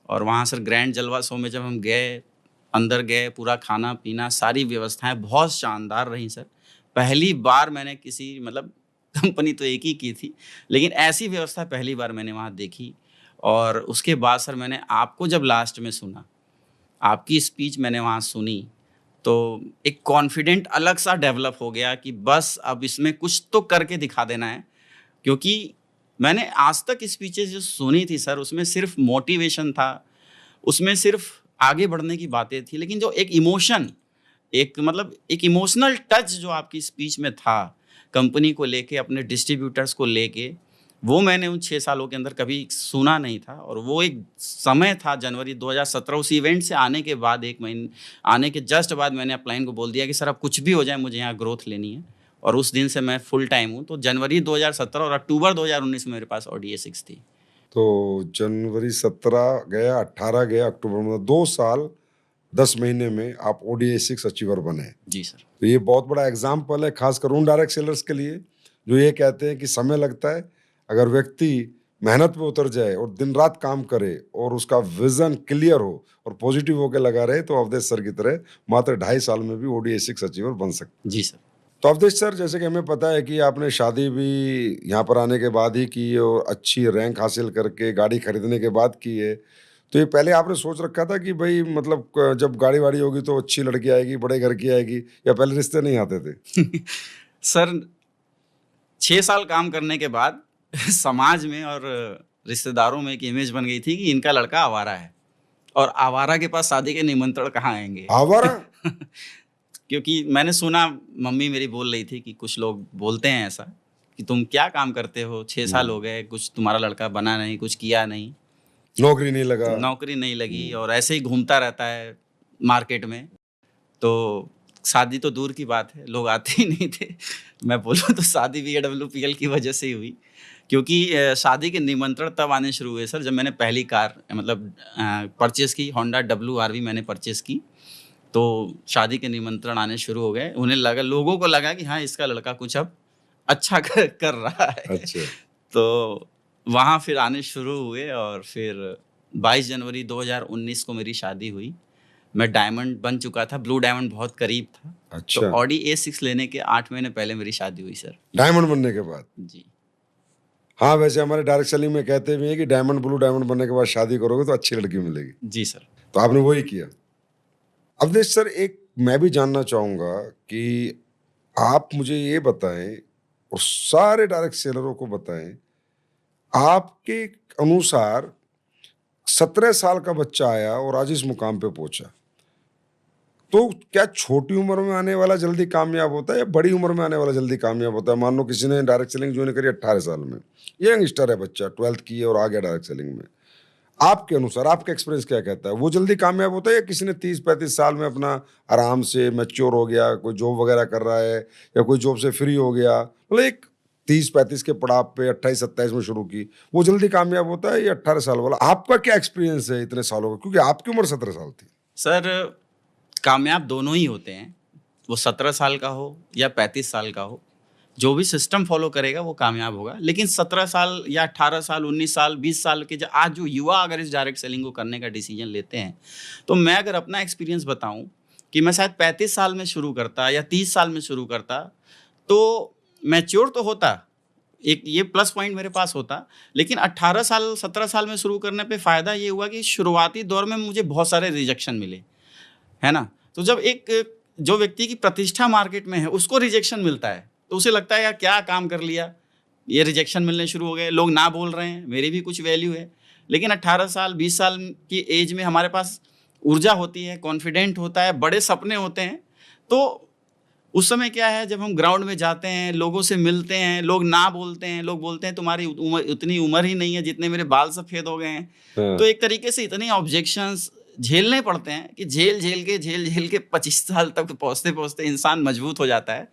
और वहाँ सर ग्रैंड जलवा शो में जब हम गए, अंदर गए, पूरा खाना पीना सारी व्यवस्थाएं बहुत शानदार रही सर। पहली बार मैंने किसी, मतलब कंपनी तो एक ही की थी, लेकिन ऐसी व्यवस्था पहली बार मैंने वहाँ देखी। और उसके बाद सर मैंने आपको जब लास्ट में सुना, आपकी स्पीच मैंने वहाँ सुनी, तो एक कॉन्फिडेंट अलग सा डेवलप हो गया कि बस अब इसमें कुछ तो करके दिखा देना है। क्योंकि मैंने आज तक स्पीचेस जो सुनी थी सर, उसमें सिर्फ मोटिवेशन था, उसमें सिर्फ आगे बढ़ने की बातें थी, लेकिन जो एक इमोशन, एक मतलब एक इमोशनल टच जो आपकी स्पीच में था, कंपनी को लेके, अपने डिस्ट्रीब्यूटर्स को लेके, वो मैंने उन 6 सालों के अंदर कभी सुना नहीं था। और वो एक समय था जनवरी 2017, उस इवेंट से आने के बाद 1 महीने आने के जस्ट बाद मैंने अपलाइन को बोल दिया कि सर अब कुछ भी हो जाए मुझे यहाँ ग्रोथ लेनी है, और उस दिन से मैं फुल टाइम हूँ। तो जनवरी 2017 और अक्टूबर 2019 में मेरे पास ऑडी A6 थी। तो जनवरी 17 गया, 18 गया, अक्टूबर में 2 साल 10 महीने में आप ODI 6 अचीवर बने। जी सर। तो ये बहुत बड़ा एग्जाम्पल है, खासकर उन डायरेक्ट सेलर्स के लिए जो ये कहते हैं कि समय लगता है। अगर व्यक्ति मेहनत पे उतर जाए और दिन रात काम करे और उसका विजन क्लियर हो और पॉजिटिव होकर लगा रहे, तो अवधेश सर की तरह मात्र 2.5 साल में भी ODI 6 अचीवर बन सकते। जी सर। तो अवधेश सर, जैसे कि हमें पता है कि आपने शादी भी यहाँ पर आने के बाद ही की और अच्छी रैंक हासिल करके गाड़ी खरीदने के बाद की है। तो ये पहले आपने सोच रखा था कि भाई मतलब जब गाड़ी वाड़ी होगी तो अच्छी लड़की आएगी, बड़े घर की आएगी, या पहले रिश्ते नहीं आते थे? सर 6 साल काम करने के बाद समाज में और रिश्तेदारों में एक इमेज बन गई थी कि इनका लड़का आवारा है, और आवारा के पास शादी के निमंत्रण कहाँ आएंगे। आवारा? क्योंकि मैंने सुना, मम्मी मेरी बोल रही थी कि कुछ लोग बोलते हैं ऐसा कि तुम क्या काम करते हो, 6 साल हो गए, कुछ तुम्हारा लड़का बना नहीं, कुछ किया नहीं, नौकरी नहीं लगा। नौकरी नहीं लगी, और ऐसे ही घूमता रहता है मार्केट में। तो शादी तो दूर की बात है, लोग आते ही नहीं थे। मैं बोलूँ तो शादी भी AWPL की वजह से ही हुई, क्योंकि शादी के निमंत्रण तब आने शुरू हुए सर जब मैंने पहली कार मतलब परचेज़ की, होंडा WRV मैंने परचेज़ की। तो शादी के निमंत्रण आने शुरू हो गए। उन्हें लगा, लोगों को लगा कि हाँ, इसका लड़का कुछ अब अच्छा कर रहा है। अच्छा। तो वहाँ फिर आने शुरू हुए, और फिर 22 जनवरी 2019 को मेरी शादी हुई। मैं डायमंड बन चुका था, ब्लू डायमंड बहुत करीब था। अच्छा। तो ऑडी A6 लेने के 8 महीने पहले मेरी शादी हुई सर। डायमंड बनने के बाद? जी। हाँ, वैसे हमारे डायरेक्ट सेलिंग में कहते भी हैं कि डायमंड ब्लू डायमंड बनने के बाद शादी करोगे तो अच्छी लड़की मिलेगी। जी सर। तो आपने वही किया। अवधेश सर, एक मैं भी जानना चाहूँगा कि आप मुझे ये बताएं और सारे डायरेक्ट सेलरों को बताएं, आपके अनुसार 17 साल का बच्चा आया और आज इस मुकाम पे पहुंचा, तो क्या छोटी उम्र में आने वाला जल्दी कामयाब होता है या बड़ी उम्र में आने वाला जल्दी कामयाब होता है? मान लो किसी ने डायरेक्ट सेलिंग ज्वाइन करी 18 साल में, यंगस्टर है बच्चा, 12th की है और आ गया डायरेक्ट सेलिंग में, आपके अनुसार आपका एक्सपीरियंस क्या कहता है? वो जल्दी कामयाब होता है या किसी ने 30-35 साल में अपना आराम से मैच्योर हो गया, कोई जॉब वगैरह कर रहा है या कोई जॉब से फ्री हो गया, मतलब एक 30-35 के पड़ाव पे 28-27 में शुरू की, वो जल्दी कामयाब होता है या 18 साल वाला? आपका क्या एक्सपीरियंस है इतने सालों का, क्योंकि आपकी उम्र 17 साल थी? सर कामयाब दोनों ही होते हैं, वो 17 साल का हो या 35 साल का हो। जो भी सिस्टम फॉलो करेगा वो कामयाब होगा। लेकिन 17 साल या 18 साल, 19 साल, 20 साल के आज जो युवा अगर इस डायरेक्ट सेलिंग को करने का डिसीजन लेते हैं, तो मैं अगर अपना एक्सपीरियंस बताऊं कि मैं शायद 35 साल में शुरू करता या 30 साल में शुरू करता, तो मैच्योर तो होता, एक ये प्लस पॉइंट मेरे पास होता। लेकिन 18 साल 17 साल में शुरू करने पे फ़ायदा ये हुआ कि शुरुआती दौर में मुझे बहुत सारे रिजेक्शन मिले, है ना? तो जब एक जो व्यक्ति की प्रतिष्ठा मार्केट में है उसको रिजेक्शन मिलता है, तो उसे लगता है यार क्या काम कर लिया, ये रिजेक्शन मिलने शुरू हो गए, लोग ना बोल रहे हैं, मेरी भी कुछ वैल्यू है। लेकिन 18 साल 20 साल की एज में हमारे पास ऊर्जा होती है, कॉन्फिडेंट होता है, बड़े सपने होते हैं। तो उस समय क्या है, जब हम ग्राउंड में जाते हैं, लोगों से मिलते हैं, लोग ना बोलते हैं, लोग बोलते हैं तुम्हारी उतनी उम्र ही नहीं है जितने मेरे बाल सफ़ेद हो गए हैं। तो एक तरीके से इतनी ऑब्जेक्शंस झेलने पड़ते हैं कि झेल के 25 साल तक पहुँचते इंसान मजबूत हो जाता है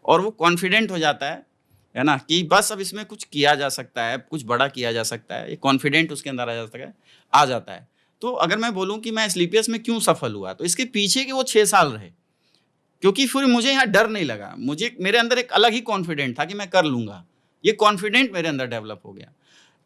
और वो कॉन्फिडेंट हो जाता है ना, कि बस अब इसमें कुछ किया जा सकता है, कुछ बड़ा किया जा सकता है। ये कॉन्फिडेंट उसके अंदर आ जाता है। तो अगर मैं बोलूँ कि मैं स्लीपियस में क्यों सफल हुआ, तो इसके पीछे के वो 6 साल रहे, क्योंकि फिर मुझे यहाँ डर नहीं लगा। मेरे अंदर एक अलग ही कॉन्फिडेंट था कि मैं कर लूँगा। ये कॉन्फिडेंट मेरे अंदर डेवलप हो गया।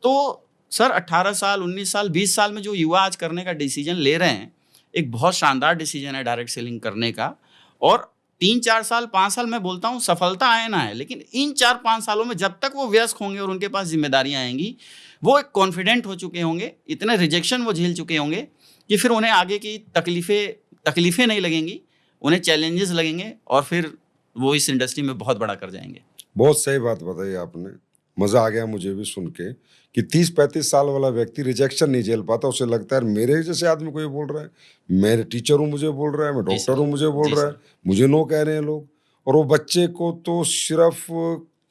तो सर 18 साल, 19 साल, 20 साल में जो युवा आज करने का डिसीजन ले रहे हैं, एक बहुत शानदार डिसीजन है डायरेक्ट सेलिंग करने का। और 3-4 साल, 5 साल मैं बोलता हूँ सफलता आए ना है, लेकिन इन 4-5 सालों में जब तक वो व्यस्त होंगे और उनके पास जिम्मेदारियाँ आएंगी, वो एक कॉन्फिडेंट हो चुके होंगे, इतने रिजेक्शन वो झेल चुके होंगे कि फिर उन्हें आगे की तकलीफ़ें नहीं लगेंगी, उन्हें चैलेंजेस लगेंगे और फिर वो इस इंडस्ट्री में बहुत बड़ा कर जाएंगे। बहुत सही बात बताई आपने, मज़ा आ गया मुझे भी सुन के कि 30-35 साल वाला व्यक्ति रिजेक्शन नहीं झेल पाता। उसे लगता है मेरे जैसे आदमी को ये बोल रहा है, मैं टीचर हूँ मुझे बोल रहा है, मैं डॉक्टर हूँ मुझे बोल रहा है, मुझे नो कह रहे हैं लोग। और वो बच्चे को तो सिर्फ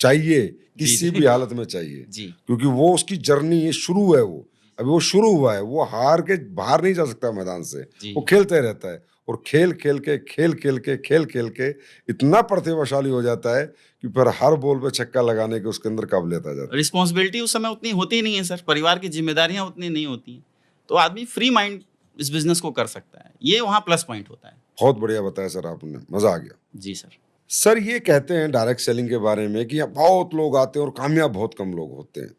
चाहिए, जी, किसी जी। भी हालत में चाहिए, जी, क्योंकि वो उसकी जर्नी ये शुरू है वो। अभी वो शुरू हुआ है, वो हार के बाहर नहीं जा सकता मैदान से, जी। वो खेलते रहता है और खेल-खेल के, खेल-खेल के, खेल-खेल के इतना प्रतिभाशाली हो जाता है कि फिर हर बॉल पे छक्का लगाने की उसके अंदर काबिलियत आ जाती है। रिस्पॉन्सिबिलिटी उस समय उतनी होती ही नहीं है सर, परिवार की ज़िम्मेदारियाँ उतनी नहीं होती हैं। तो आदमी फ्री माइंड इस बिज़नेस को कर सकता है। ये वहाँ प्लस पॉइंट होता है। बहुत बढ़िया बताया सर आपने, मज़ा आ गया। जी सर। सर ये कहते हैं डायरेक्ट सेलिंग के बारे में कि यहाँ बहुत लोग आते हैं और कामयाब बहुत कम लोग होते हैं।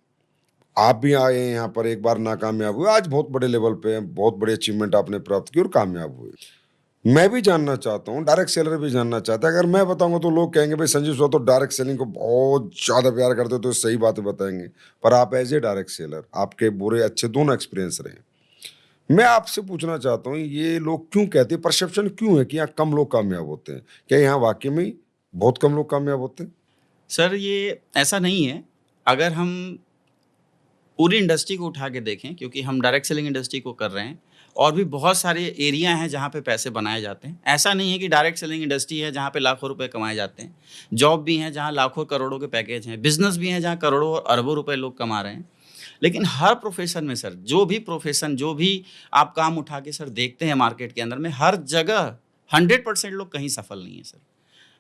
आप भी आए हैं यहाँ पर, एक बार नाकामयाब हुए, आज बहुत बड़े लेवल पे हैं, बहुत बड़ी अचीवमेंट आपने प्राप्त की और कामयाब हुए। मैं भी जानना चाहता हूँ, डायरेक्ट सेलर भी जानना चाहता है। अगर मैं बताऊँगा तो लोग कहेंगे भाई संजीव सर तो डायरेक्ट सेलिंग को बहुत ज़्यादा प्यार करते हो, तो सही बातें बताएँगे। पर आप एज़ ए डायरेक्ट सेलर, आपके बुरे अच्छे दोनों एक्सपीरियंस रहे हैं। मैं आपसे पूछना चाहता हूँ, ये लोग क्यों कहते हैं, परसेप्शन क्यों है कि यहाँ कम लोग कामयाब होते हैं? क्या यहाँ वाक़ई में ही बहुत कम लोग कामयाब होते हैं? सर ये ऐसा नहीं है। अगर हम पूरी इंडस्ट्री को उठा के देखें, क्योंकि हम डायरेक्ट सेलिंग इंडस्ट्री को कर रहे हैं और भी बहुत सारे एरिया हैं जहाँ पे पैसे बनाए जाते हैं। ऐसा नहीं है कि डायरेक्ट सेलिंग इंडस्ट्री है जहाँ पे लाखों रुपए कमाए जाते हैं। जॉब भी हैं जहाँ लाखों करोड़ों के पैकेज हैं। बिज़नेस भी हैं जहाँ करोड़ों और अरबों रुपए लोग कमा रहे हैं। लेकिन हर प्रोफ़ेशन में सर, जो भी प्रोफ़ेशन, जो भी आप काम उठा के सर देखते हैं मार्केट के अंदर में, हर जगह 100% लोग कहीं सफल नहीं है सर।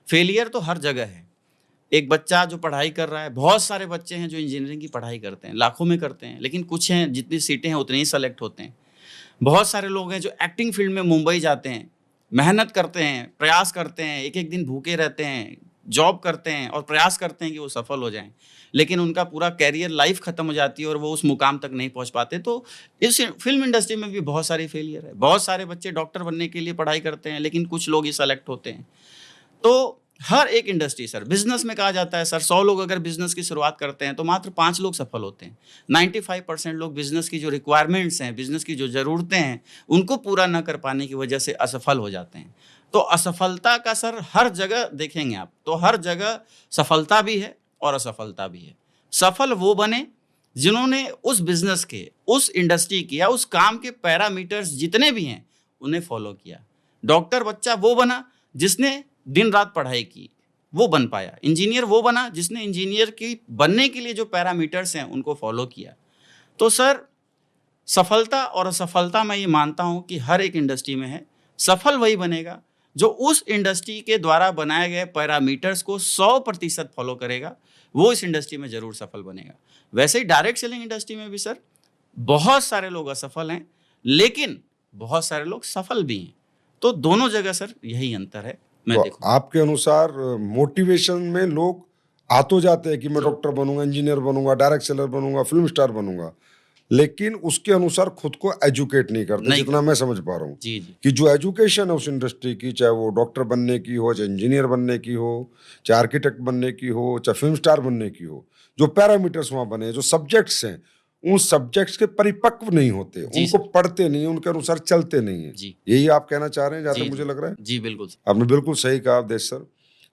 फेलियर तो हर जगह है। एक बच्चा जो पढ़ाई कर रहा है, बहुत सारे बच्चे हैं जो इंजीनियरिंग की पढ़ाई करते हैं, लाखों में करते हैं, लेकिन कुछ हैं जितनी सीटें हैं उतने ही सेलेक्ट होते हैं। बहुत सारे लोग हैं जो एक्टिंग फील्ड में मुंबई जाते हैं, मेहनत करते हैं, प्रयास करते हैं, एक-एक दिन भूखे रहते हैं, जॉब करते हैं और प्रयास करते हैं कि वो सफल हो जाएँ। लेकिन उनका पूरा करियर लाइफ़ खत्म हो जाती है और वो उस मुकाम तक नहीं पहुँच पाते। तो इस फ़िल्म इंडस्ट्री में भी बहुत सारी फेलियर है। बहुत सारे बच्चे डॉक्टर बनने के लिए पढ़ाई करते हैं, लेकिन कुछ लोग ही सेलेक्ट होते हैं। तो हर एक इंडस्ट्री सर, बिज़नेस में कहा जाता है सर 100 लोग अगर बिज़नेस की शुरुआत करते हैं तो मात्र 5 लोग सफल होते हैं। 95% लोग बिज़नेस की जो रिक्वायरमेंट्स हैं, बिज़नेस की जो ज़रूरतें हैं, उनको पूरा न कर पाने की वजह से असफल हो जाते हैं। तो असफलता का सर हर जगह देखेंगे आप, तो हर जगह सफलता भी है और असफलता भी है। सफल वो बने जिन्होंने उस बिज़नेस के, उस इंडस्ट्री के या उस काम के पैरामीटर्स जितने भी हैं, उन्हें फ़ॉलो किया। डॉक्टर बच्चा वो बना जिसने दिन-रात पढ़ाई की, वो बन पाया। इंजीनियर वो बना जिसने इंजीनियर की बनने के लिए जो पैरामीटर्स हैं, उनको फ़ॉलो किया। तो सर सफलता और असफलता मैं ये मानता हूँ कि हर एक इंडस्ट्री में है। सफल वही बनेगा जो उस इंडस्ट्री के द्वारा बनाए गए पैरामीटर्स को 100% फ़ॉलो करेगा, वो इस इंडस्ट्री में ज़रूर सफल बनेगा। वैसे ही डायरेक्ट सेलिंग इंडस्ट्री में भी सर बहुत सारे लोग असफल हैं, लेकिन बहुत सारे लोग सफल भी हैं। तो दोनों जगह सर यही अंतर है, मैं तो देखूँ। आपके अनुसार मोटिवेशन में लोग आ तो जाते हैं कि मैं डॉक्टर बनूंगा, इंजीनियर बनूंगा, डायरेक्ट सेलर बनूंगा, फिल्म स्टार बनूंगा, लेकिन उसके अनुसार खुद को एजुकेट नहीं करते, नहीं जितना कर मैं समझ पा रहा हूँ जी, जी। कि जो एजुकेशन है उस इंडस्ट्री की, चाहे वो डॉक्टर बनने की हो, चाहे इंजीनियर बनने की हो, चाहे आर्किटेक्ट बनने की हो, चाहे फिल्म स्टार बनने की हो, जो पैरामीटर्स वहाँ बने, जो सब्जेक्ट्स हैं, उन सब्जेक्ट्स के परिपक्व नहीं होते, जी उनको सर। पढ़ते नहीं, उनके अनुसार चलते नहीं है। जी। यही आप कहना चाह रहे हैं, जहाँ जी, तक मुझे जी। लग रहा है? जी, बिल्कुल सर। आपने बिल्कुल सही कहा देश सर।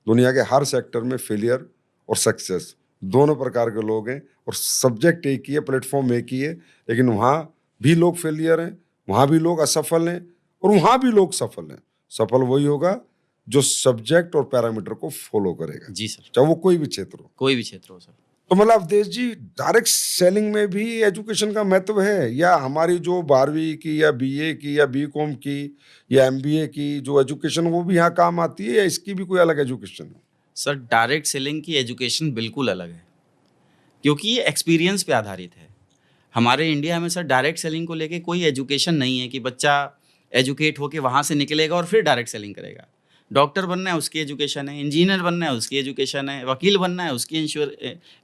दुनिया के हर सेक्टर में फेलियर और सक्सेस दोनों प्रकार के लोग हैं और सब्जेक्ट एक ही है, प्लेटफॉर्म एक ही है, लेकिन वहाँ भी लोग फेलियर हैं, वहाँ भी लोग असफल हैं और वहाँ भी लोग सफल हैं। सफल वही होगा जो सब्जेक्ट और पैरामीटर को फॉलो करेगा, जी सर। चाहे वो कोई भी क्षेत्र हो। कोई भी क्षेत्र हो सर। तो मतलब अवधेश जी, डायरेक्ट सेलिंग में भी एजुकेशन का महत्व है, या हमारी जो 12वीं की या बीए की या बीकॉम की या एमबीए की जो एजुकेशन वो भी यहाँ काम आती है, या इसकी भी कोई अलग एजुकेशन है? सर डायरेक्ट सेलिंग की एजुकेशन बिल्कुल अलग है, क्योंकि ये एक्सपीरियंस पे आधारित है। हमारे इंडिया में सर डायरेक्ट सेलिंग को लेके कोई एजुकेशन नहीं है कि बच्चा एजुकेट होके वहाँ से निकलेगा और फिर डायरेक्ट सेलिंग करेगा। डॉक्टर बनना है उसकी एजुकेशन है, इंजीनियर बनना है उसकी एजुकेशन है, वकील बनना है उसकी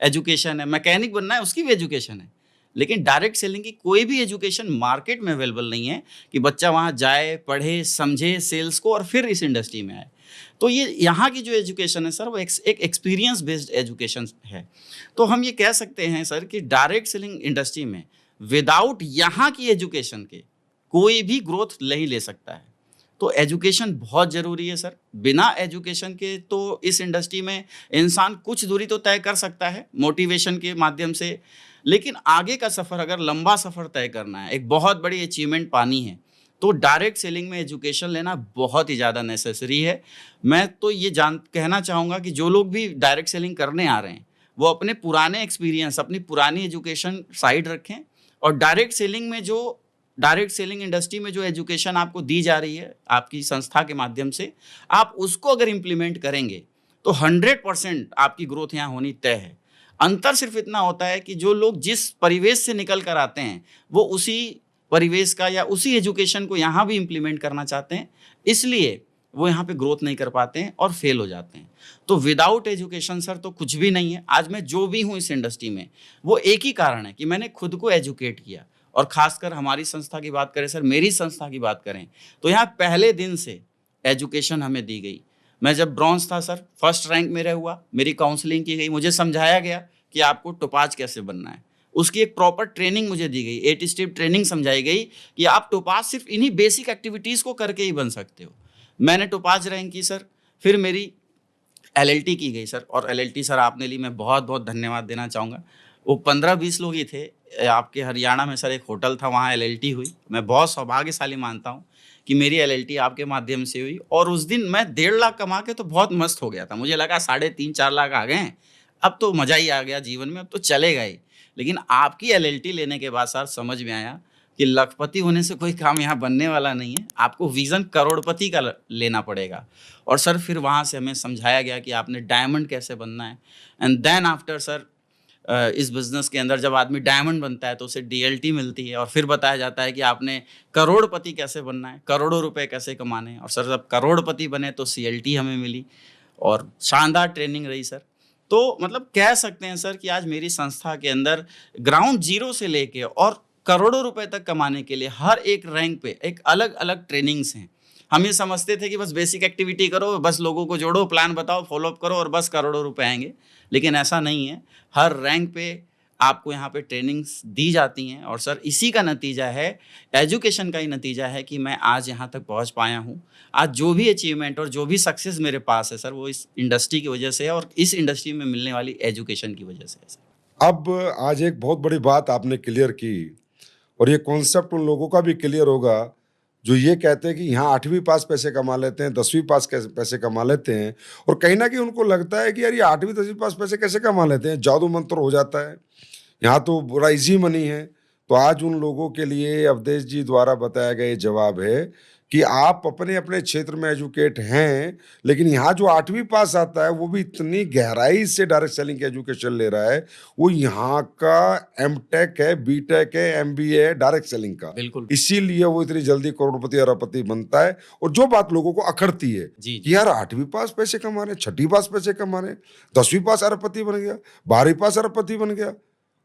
एजुकेशन है, मैकेनिक बनना है उसकी भी एजुकेशन है। लेकिन डायरेक्ट सेलिंग की कोई भी एजुकेशन मार्केट में अवेलेबल नहीं है कि बच्चा वहाँ जाए, पढ़े, समझे सेल्स को और फिर इस इंडस्ट्री में आए। तो ये यहाँ की जो एजुकेशन है सर, वो एक एक्सपीरियंस बेस्ड एजुकेशन है। तो हम ये कह सकते हैं सर कि डायरेक्ट सेलिंग इंडस्ट्री में विदाउट यहाँ की एजुकेशन के कोई भी ग्रोथ नहीं ले सकता है। तो एजुकेशन बहुत ज़रूरी है सर। बिना एजुकेशन के तो इस इंडस्ट्री में इंसान कुछ दूरी तो तय कर सकता है मोटिवेशन के माध्यम से, लेकिन आगे का सफ़र, अगर लंबा सफ़र तय करना है, एक बहुत बड़ी अचीवमेंट पानी है, तो डायरेक्ट सेलिंग में एजुकेशन लेना बहुत ही ज़्यादा नेसेसरी है। मैं तो ये कहना चाहूँगा कि जो लोग भी डायरेक्ट सेलिंग करने आ रहे हैं, वो अपने पुराने एक्सपीरियंस, अपनी पुरानी एजुकेशन साइड रखें और डायरेक्ट सेलिंग इंडस्ट्री में जो एजुकेशन आपको दी जा रही है आपकी संस्था के माध्यम से, आप उसको अगर इम्प्लीमेंट करेंगे तो 100% आपकी ग्रोथ यहाँ होनी तय है। अंतर सिर्फ इतना होता है कि जो लोग जिस परिवेश से निकल कर आते हैं वो उसी परिवेश का या उसी एजुकेशन को यहाँ भी इम्प्लीमेंट करना चाहते हैं, इसलिए वो यहाँ पे ग्रोथ नहीं कर पाते हैं और फेल हो जाते हैं। तो विदाउट एजुकेशन सर तो कुछ भी नहीं है। आज मैं जो भी हूँ इस इंडस्ट्री में, वो एक ही कारण है कि मैंने खुद को एजुकेट किया। और खासकर हमारी संस्था की बात करें सर, मेरी संस्था की बात करें, तो यहाँ पहले दिन से एजुकेशन हमें दी गई। मैं जब ब्रॉन्ज था सर, फर्स्ट रैंक मेरा हुआ, मेरी काउंसलिंग की गई, मुझे समझाया गया कि आपको टोपाज कैसे बनना है। उसकी एक प्रॉपर ट्रेनिंग मुझे दी गई, 8 स्टेप ट्रेनिंग समझाई गई कि आप टोपाज सिर्फ इन्हीं बेसिक एक्टिविटीज़ को करके ही बन सकते हो। मैंने टोपाज रैंक की सर, फिर मेरी एलएलटी की गई सर, और एलएलटी सर आपने ली, मैं बहुत बहुत धन्यवाद देना चाहूँगा। वो 15-20 लोग ही थे। आपके हरियाणा में सर एक होटल था, वहाँ एलएलटी हुई। मैं बहुत सौभाग्यशाली मानता हूँ कि मेरी एलएलटी आपके माध्यम से हुई। और उस दिन मैं 1.5 लाख कमा के तो बहुत मस्त हो गया था। मुझे लगा 3.5-4 लाख आ गए हैं, अब तो मज़ा ही आ गया जीवन में, अब तो चलेगा ही। लेकिन आपकी एलएलटी लेने के बाद सर समझ में आया कि लखपति होने से कोई काम यहाँ बनने वाला नहीं है, आपको विज़न करोड़पति का लेना पड़ेगा। और सर फिर वहाँ से हमें समझाया गया कि आपने डायमंड कैसे बनना है। एंड देन आफ्टर सर, इस बिज़नेस के अंदर जब आदमी डायमंड बनता है तो उसे डीएलटी मिलती है, और फिर बताया जाता है कि आपने करोड़पति कैसे बनना है, करोड़ों रुपए कैसे कमाने हैं। और सर जब करोड़पति बने तो सीएलटी हमें मिली और शानदार ट्रेनिंग रही सर। तो मतलब कह सकते हैं सर कि आज मेरी संस्था के अंदर ग्राउंड जीरो से लेके और करोड़ों रुपए तक कमाने के लिए हर एक रैंक पे एक अलग अलग ट्रेनिंग्स हैं। हम ये समझते थे कि बस बेसिक एक्टिविटी करो, बस लोगों को जोड़ो, प्लान बताओ, फॉलोअप करो और बस करोड़ों रुपए आएंगे, लेकिन ऐसा नहीं है। हर रैंक पे आपको यहाँ पे ट्रेनिंग्स दी जाती हैं। और सर इसी का नतीजा है, एजुकेशन का ही नतीजा है कि मैं आज यहाँ तक पहुँच पाया हूँ। आज जो भी अचीवमेंट और जो भी सक्सेस मेरे पास है सर, वो इस इंडस्ट्री की वजह से है और इस इंडस्ट्री में मिलने वाली एजुकेशन की वजह से है सर। अब आज एक बहुत बड़ी बात आपने क्लियर की, और ये कॉन्सेप्ट उन लोगों का भी क्लियर होगा जो ये कहते हैं कि यहाँ 8वीं पास पैसे कमा लेते हैं, 10वीं पास कैसे पैसे कमा लेते हैं, और कहीं ना कहीं उनको लगता है कि यार ये 8वीं 10वीं पास पैसे कैसे कमा लेते हैं, जादू मंत्र हो जाता है, यहाँ तो बड़ा इजी मनी है। तो आज उन लोगों के लिए अवधेश जी द्वारा बताया गया ये जवाब है कि आप अपने अपने क्षेत्र में एजुकेट हैं, लेकिन यहाँ जो 8वीं पास आता है वो भी इतनी गहराई से डायरेक्ट सेलिंग की एजुकेशन ले रहा है। वो यहाँ का एमटेक है, बीटेक है, एमबीए है डायरेक्ट सेलिंग का। बिल्कुल। इसीलिए वो इतनी जल्दी करोड़पति अरबपति बनता है। और जो बात लोगों को अखड़ती है जी कि यार 8वीं पास पैसे कमा रहे, 6ठी पास पैसे कमा रहे, 10वीं पास अरबपति बन गया, 12वीं पास अरबपति बन गया,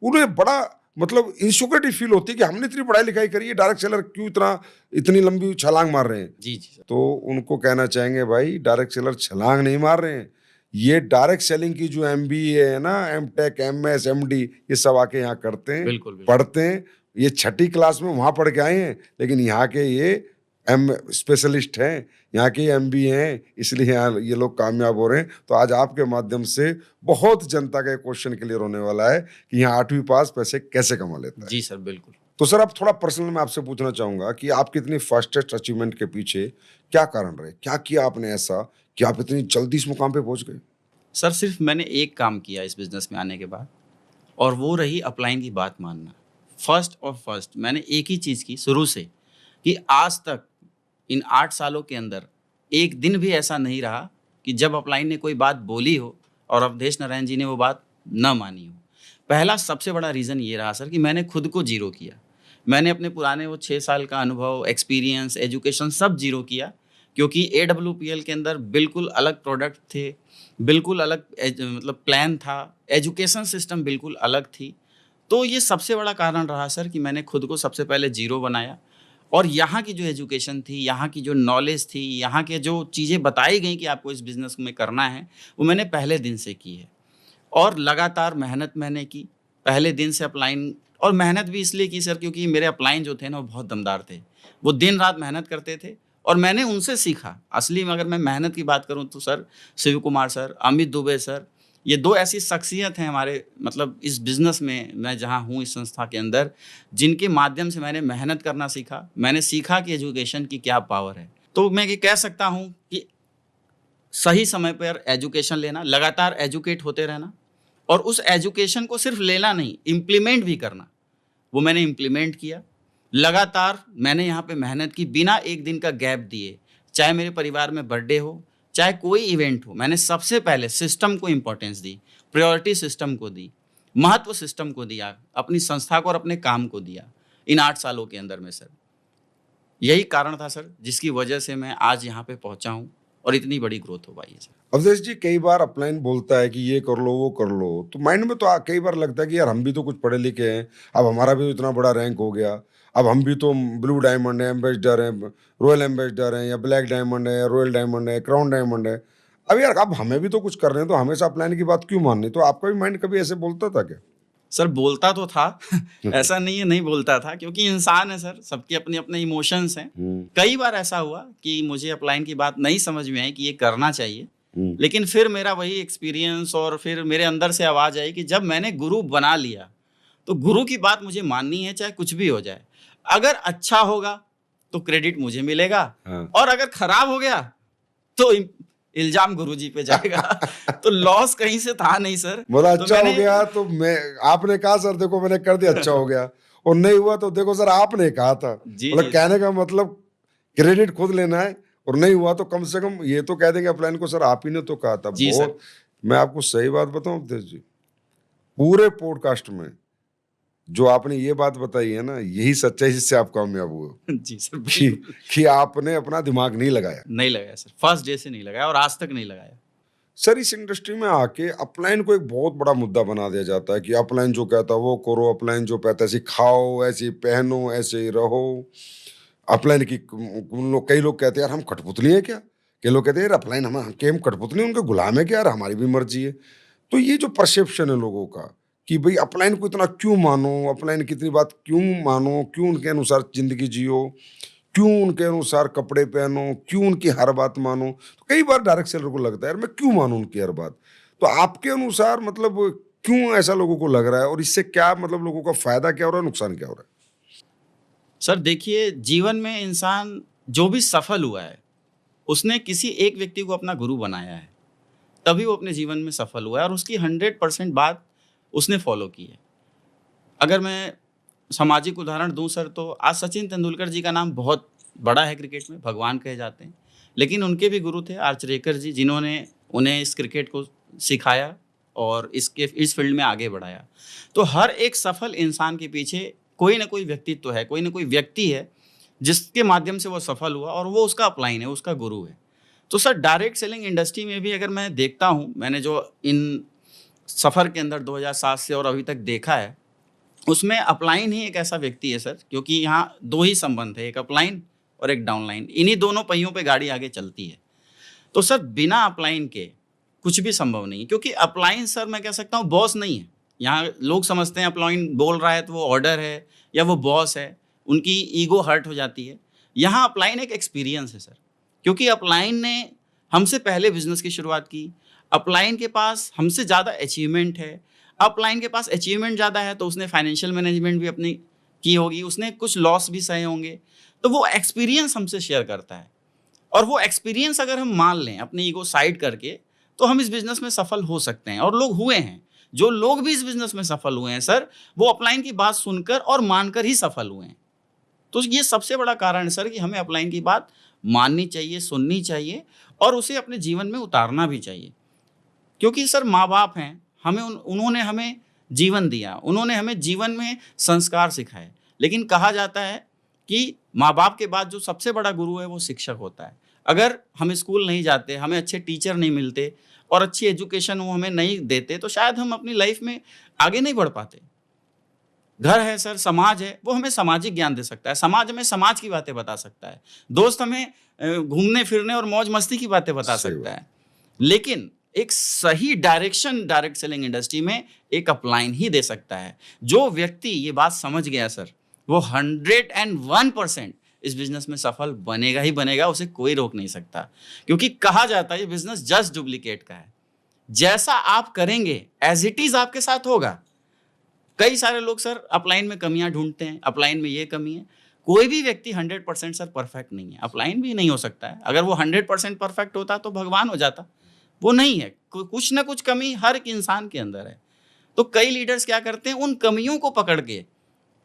उन्हें बड़ा मतलब इनसिक्योरिटी फील होती है कि हमने इतनी पढ़ाई लिखाई करी है, डायरेक्ट सेलर क्यों इतनी लंबी छलांग मार रहे हैं। जी जी सर। तो उनको कहना चाहेंगे भाई डायरेक्ट सेलर छलांग नहीं मार रहे हैं, ये डायरेक्ट सेलिंग की जो एमबीए है ना, एमटेक, एमएस, एमडी, ये सब आके यहाँ करते हैं, बिल्कुल बिल्कुल। पढ़ते हैं। ये 6ठी क्लास में वहाँ पढ़ के आए हैं, लेकिन यहाँ के ये एम स्पेशलिस्ट हैं, यहाँ के एमबीए हैं, इसलिए यहाँ ये लोग कामयाब हो रहे हैं। तो आज आपके माध्यम से बहुत जनता का क्वेश्चन क्लियर होने वाला है कि यहाँ 8वीं पास पैसे कैसे कमा लेता है। जी सर बिल्कुल। तो सर अब थोड़ा पर्सनल मैं आपसे पूछना चाहूंगा कि आपकी इतनी फास्टेस्ट अचीवमेंट के पीछे क्या कारण रहे, क्या किया आपने ऐसा कि आप इतनी जल्दी इस मुकाम पे पहुंच गए? सर सिर्फ मैंने एक काम किया इस बिज़नेस में आने के बाद, और वो रही अपलाइन की बात मानना। फर्स्ट मैंने एक ही चीज़ की शुरू से, कि आज तक इन 8 सालों के अंदर एक दिन भी ऐसा नहीं रहा कि जब अपलाइन ने कोई बात बोली हो और अवधेश नारायण जी ने वो बात न मानी हो। पहला सबसे बड़ा रीज़न ये रहा सर कि मैंने खुद को जीरो किया। मैंने अपने पुराने वो 6 साल का अनुभव, एक्सपीरियंस, एजुकेशन सब जीरो किया, क्योंकि AWPL के अंदर बिल्कुल अलग प्रोडक्ट थे, बिल्कुल अलग मतलब प्लान था, एजुकेशन सिस्टम बिल्कुल अलग थी। तो ये सबसे बड़ा कारण रहा सर कि मैंने खुद को सबसे पहले जीरो बनाया, और यहाँ की जो एजुकेशन थी, यहाँ की जो नॉलेज थी, यहाँ के जो चीज़ें बताई गई कि आपको इस बिज़नेस में करना है, वो मैंने पहले दिन से की है। और लगातार मेहनत मैंने की पहले दिन से अपलाइन, और मेहनत भी इसलिए की सर क्योंकि मेरे अपलाइन जो थे ना वो बहुत दमदार थे। वो दिन रात मेहनत करते थे और मैंने उनसे सीखा। असली में अगर मैं मेहनत की बात करूँ तो sir Shiv Kumar sir, Amit Dubey sir, ये 2 ऐसी शख्सियत हैं हमारे मतलब इस बिज़नेस में, मैं जहाँ हूँ इस संस्था के अंदर, जिनके माध्यम से मैंने मेहनत करना सीखा। मैंने सीखा कि एजुकेशन की क्या पावर है। तो मैं ये कह सकता हूँ कि सही समय पर एजुकेशन लेना, लगातार एजुकेट होते रहना, और उस एजुकेशन को सिर्फ लेना नहीं, इम्प्लीमेंट भी करना। वो मैंने इम्प्लीमेंट किया। लगातार मैंने यहाँ पे मेहनत की, बिना एक दिन का गैप दिए। चाहे मेरे परिवार में बर्थडे हो, चाहे कोई इवेंट हो, मैंने सबसे पहले सिस्टम को इम्पोर्टेंस दी, प्रायोरिटी सिस्टम को दी, महत्व सिस्टम को दिया, अपनी संस्था को और अपने काम को दिया इन 8 सालों के अंदर में सर। यही कारण था सर, जिसकी वजह से मैं आज यहाँ पे पहुँचा हूँ और इतनी बड़ी ग्रोथ हो पाई है सर। अवधेश जी, कई बार अपलाइन बोलता है कि ये कर लो वो कर लो, तो माइंड में तो कई बार लगता है कि यार हम भी तो कुछ पढ़े लिखे हैं, अब हमारा भी तो इतना बड़ा रैंक हो गया, अब हम भी तो ब्लू डायमंड है, एम्बेसडर है, रॉयल एम्बेसडर है, या ब्लैक डायमंड है, या रॉयल डायमंड है, क्राउन डायमंड है। अब यार अब हमें भी तो कुछ कर रहे हैं, तो हमेशा अपलाइन की बात क्यों माननी? तो आपका भी माइंड कभी ऐसे बोलता था क्या? सर बोलता तो था ऐसा नहीं है नहीं बोलता था, क्योंकि इंसान है सर, सबके अपने अपने इमोशंस हैं। कई बार ऐसा हुआ कि मुझे अपलाइन की बात नहीं समझ में आई कि ये करना चाहिए, लेकिन फिर मेरा वही एक्सपीरियंस और फिर मेरे अंदर से आवाज आई कि जब मैंने गुरु बना लिया तो गुरु की बात मुझे माननी है, चाहे कुछ भी हो जाए। अगर अच्छा होगा तो क्रेडिट मुझे मिलेगा, और अगर खराब हो गया तो इल्जाम गुरुजी पे जाएगा। तो लॉस कहीं से था नहीं सर। बोला तो अच्छा हो गया तो मैं, आपने कहा सर देखो मैंने कर दिया अच्छा हो गया, और नहीं हुआ तो देखो सर आपने कहा था। जी, मतलब जी, कहने का मतलब क्रेडिट खुद लेना है, और नहीं हुआ तो कम से कम ये तो कह देंगे अपलाइन को सर आप ही ने तो कहा था। जी सर। बहुत, मैं आपको सही बात बताऊं अवधेश जी, पूरे पॉडकास्ट में जो आपने ये बात बताई है ना, यही सच्चाई जिससे आप कामयाब हुए जी सर, कि बिल्कुल। कि आपने अपना दिमाग नहीं लगाया। नहीं लगाया सर, फर्स्ट डे से नहीं लगाया और आज तक नहीं लगाया। सर इस इंडस्ट्री में आके अपलाइन को एक बहुत बड़ा मुद्दा बना दिया जाता है कि अपलाइन जो कहता है वो करो, अपलाइन जो कहता है ऐसे खाओ, ऐसे ही पहनो, ऐसे ही रहो। अपलाइन की कई लोग कहते हैं यार हम कठपुतली हैं क्या? कई लोग कहते हैं यार अपलाइन हम के हम कठपुतली, उनके गुलाम है क्या यार, हमारी भी मर्जी है। तो ये जो परसेप्शन है लोगों का कि भाई अपलाइन को इतना क्यों मानो, अपलाइन की इतनी बात क्यों मानो, क्यों उनके अनुसार जिंदगी जियो, क्यों उनके अनुसार कपड़े पहनो, क्यों उनकी हर बात मानो। तो कई बार डायरेक्ट सेलर को लगता है यार मैं क्यों मानूं उनकी हर बात। तो आपके अनुसार मतलब क्यों ऐसा लोगों को लग रहा है, और इससे क्या मतलब लोगों का फायदा क्या हो रहा है, नुकसान क्या हो रहा है? सर देखिए, जीवन में इंसान जो भी सफल हुआ है, उसने किसी एक व्यक्ति को अपना गुरु बनाया है, तभी वो अपने जीवन में सफल हुआ है और उसकी 100% बात उसने फॉलो की है। अगर मैं सामाजिक उदाहरण दूं सर, तो आज सचिन तेंदुलकर जी का नाम बहुत बड़ा है क्रिकेट में, भगवान कहे जाते हैं, लेकिन उनके भी गुरु थे आर्चरेकर जी, जिन्होंने उन्हें इस क्रिकेट को सिखाया और इस फील्ड में आगे बढ़ाया। तो हर एक सफल इंसान के पीछे कोई ना कोई व्यक्तित्व है, कोई ना कोई व्यक्ति है जिसके माध्यम से वो सफल हुआ, और वो उसका अपलाइन है, उसका गुरु है। तो सर डायरेक्ट सेलिंग इंडस्ट्री में भी अगर मैं देखता हूँ, मैंने जो इन सफ़र के अंदर 2007 से और अभी तक देखा है, उसमें अपलाइन ही एक ऐसा व्यक्ति है सर, क्योंकि यहाँ 2 ही संबंध है, एक अपलाइन और एक डाउनलाइन। इन्हीं दोनों पहियों पे गाड़ी आगे चलती है। तो सर बिना अपलाइन के कुछ भी संभव नहीं है, क्योंकि अपलाइन सर मैं कह सकता हूँ बॉस नहीं है। यहाँ लोग समझते हैं अपलाइन बोल रहा है तो वो ऑर्डर है या वो बॉस है, उनकी ईगो हर्ट हो जाती है। यहाँ अपलाइन एक एक्सपीरियंस है सर, क्योंकि अपलाइन ने हमसे पहले बिजनेस की शुरुआत की, अपलाइन के पास हमसे ज़्यादा अचीवमेंट है, अपलाइन के पास अचीवमेंट ज़्यादा है तो उसने फाइनेंशियल मैनेजमेंट भी अपनी की होगी, उसने कुछ लॉस भी सहे होंगे, तो वो एक्सपीरियंस हमसे शेयर करता है। और वो एक्सपीरियंस अगर हम मान लें अपनी ईगो साइड करके, तो हम इस बिजनेस में सफल हो सकते हैं, और लोग हुए हैं। जो लोग भी इस बिजनेस में सफल हुए हैं सर, वो अपलाइन की बात सुनकर और मानकर ही सफल हुए हैं। तो ये सबसे बड़ा कारण है सर कि हमें अपलाइन की बात माननी चाहिए, सुननी चाहिए और उसे अपने जीवन में उतारना भी चाहिए। क्योंकि सर माँ बाप हैं, उन्होंने हमें जीवन दिया, उन्होंने हमें जीवन में संस्कार सिखाए, लेकिन कहा जाता है कि माँ बाप के बाद जो सबसे बड़ा गुरु है वो शिक्षक होता है। अगर हम स्कूल नहीं जाते, हमें अच्छे टीचर नहीं मिलते और अच्छी एजुकेशन वो हमें नहीं देते, तो शायद हम अपनी लाइफ में आगे नहीं बढ़ पाते। घर है सर, समाज है, वो हमें सामाजिक ज्ञान दे सकता है, समाज हमें समाज की बातें बता सकता है, दोस्त हमें घूमने फिरने और मौज मस्ती की बातें बता सकता है। लेकिन एक सही डायरेक्शन डायरेक्ट सेलिंग इंडस्ट्री में एक अपलाइन ही दे सकता है। जो व्यक्ति ये बात समझ गया सर, वो 101% इस बिजनेस में सफल बनेगा ही बनेगा, उसे कोई रोक नहीं सकता। क्योंकि कहा जाता है ये बिजनेस जस्ट डुप्लीकेट का है, जैसा आप करेंगे एज इट इज आपके साथ होगा। कई सारे लोग सर अपलाइन में कमियां ढूंढते हैं, अपलाइन में ये कमी है। कोई भी व्यक्ति 100% सर परफेक्ट नहीं है, अपलाइन भी नहीं हो सकता है। अगर वो 100% परफेक्ट होता तो भगवान हो जाता, वो नहीं है। कुछ ना कुछ कमी हर एक इंसान के अंदर है। तो कई लीडर्स क्या करते हैं, उन कमियों को पकड़ के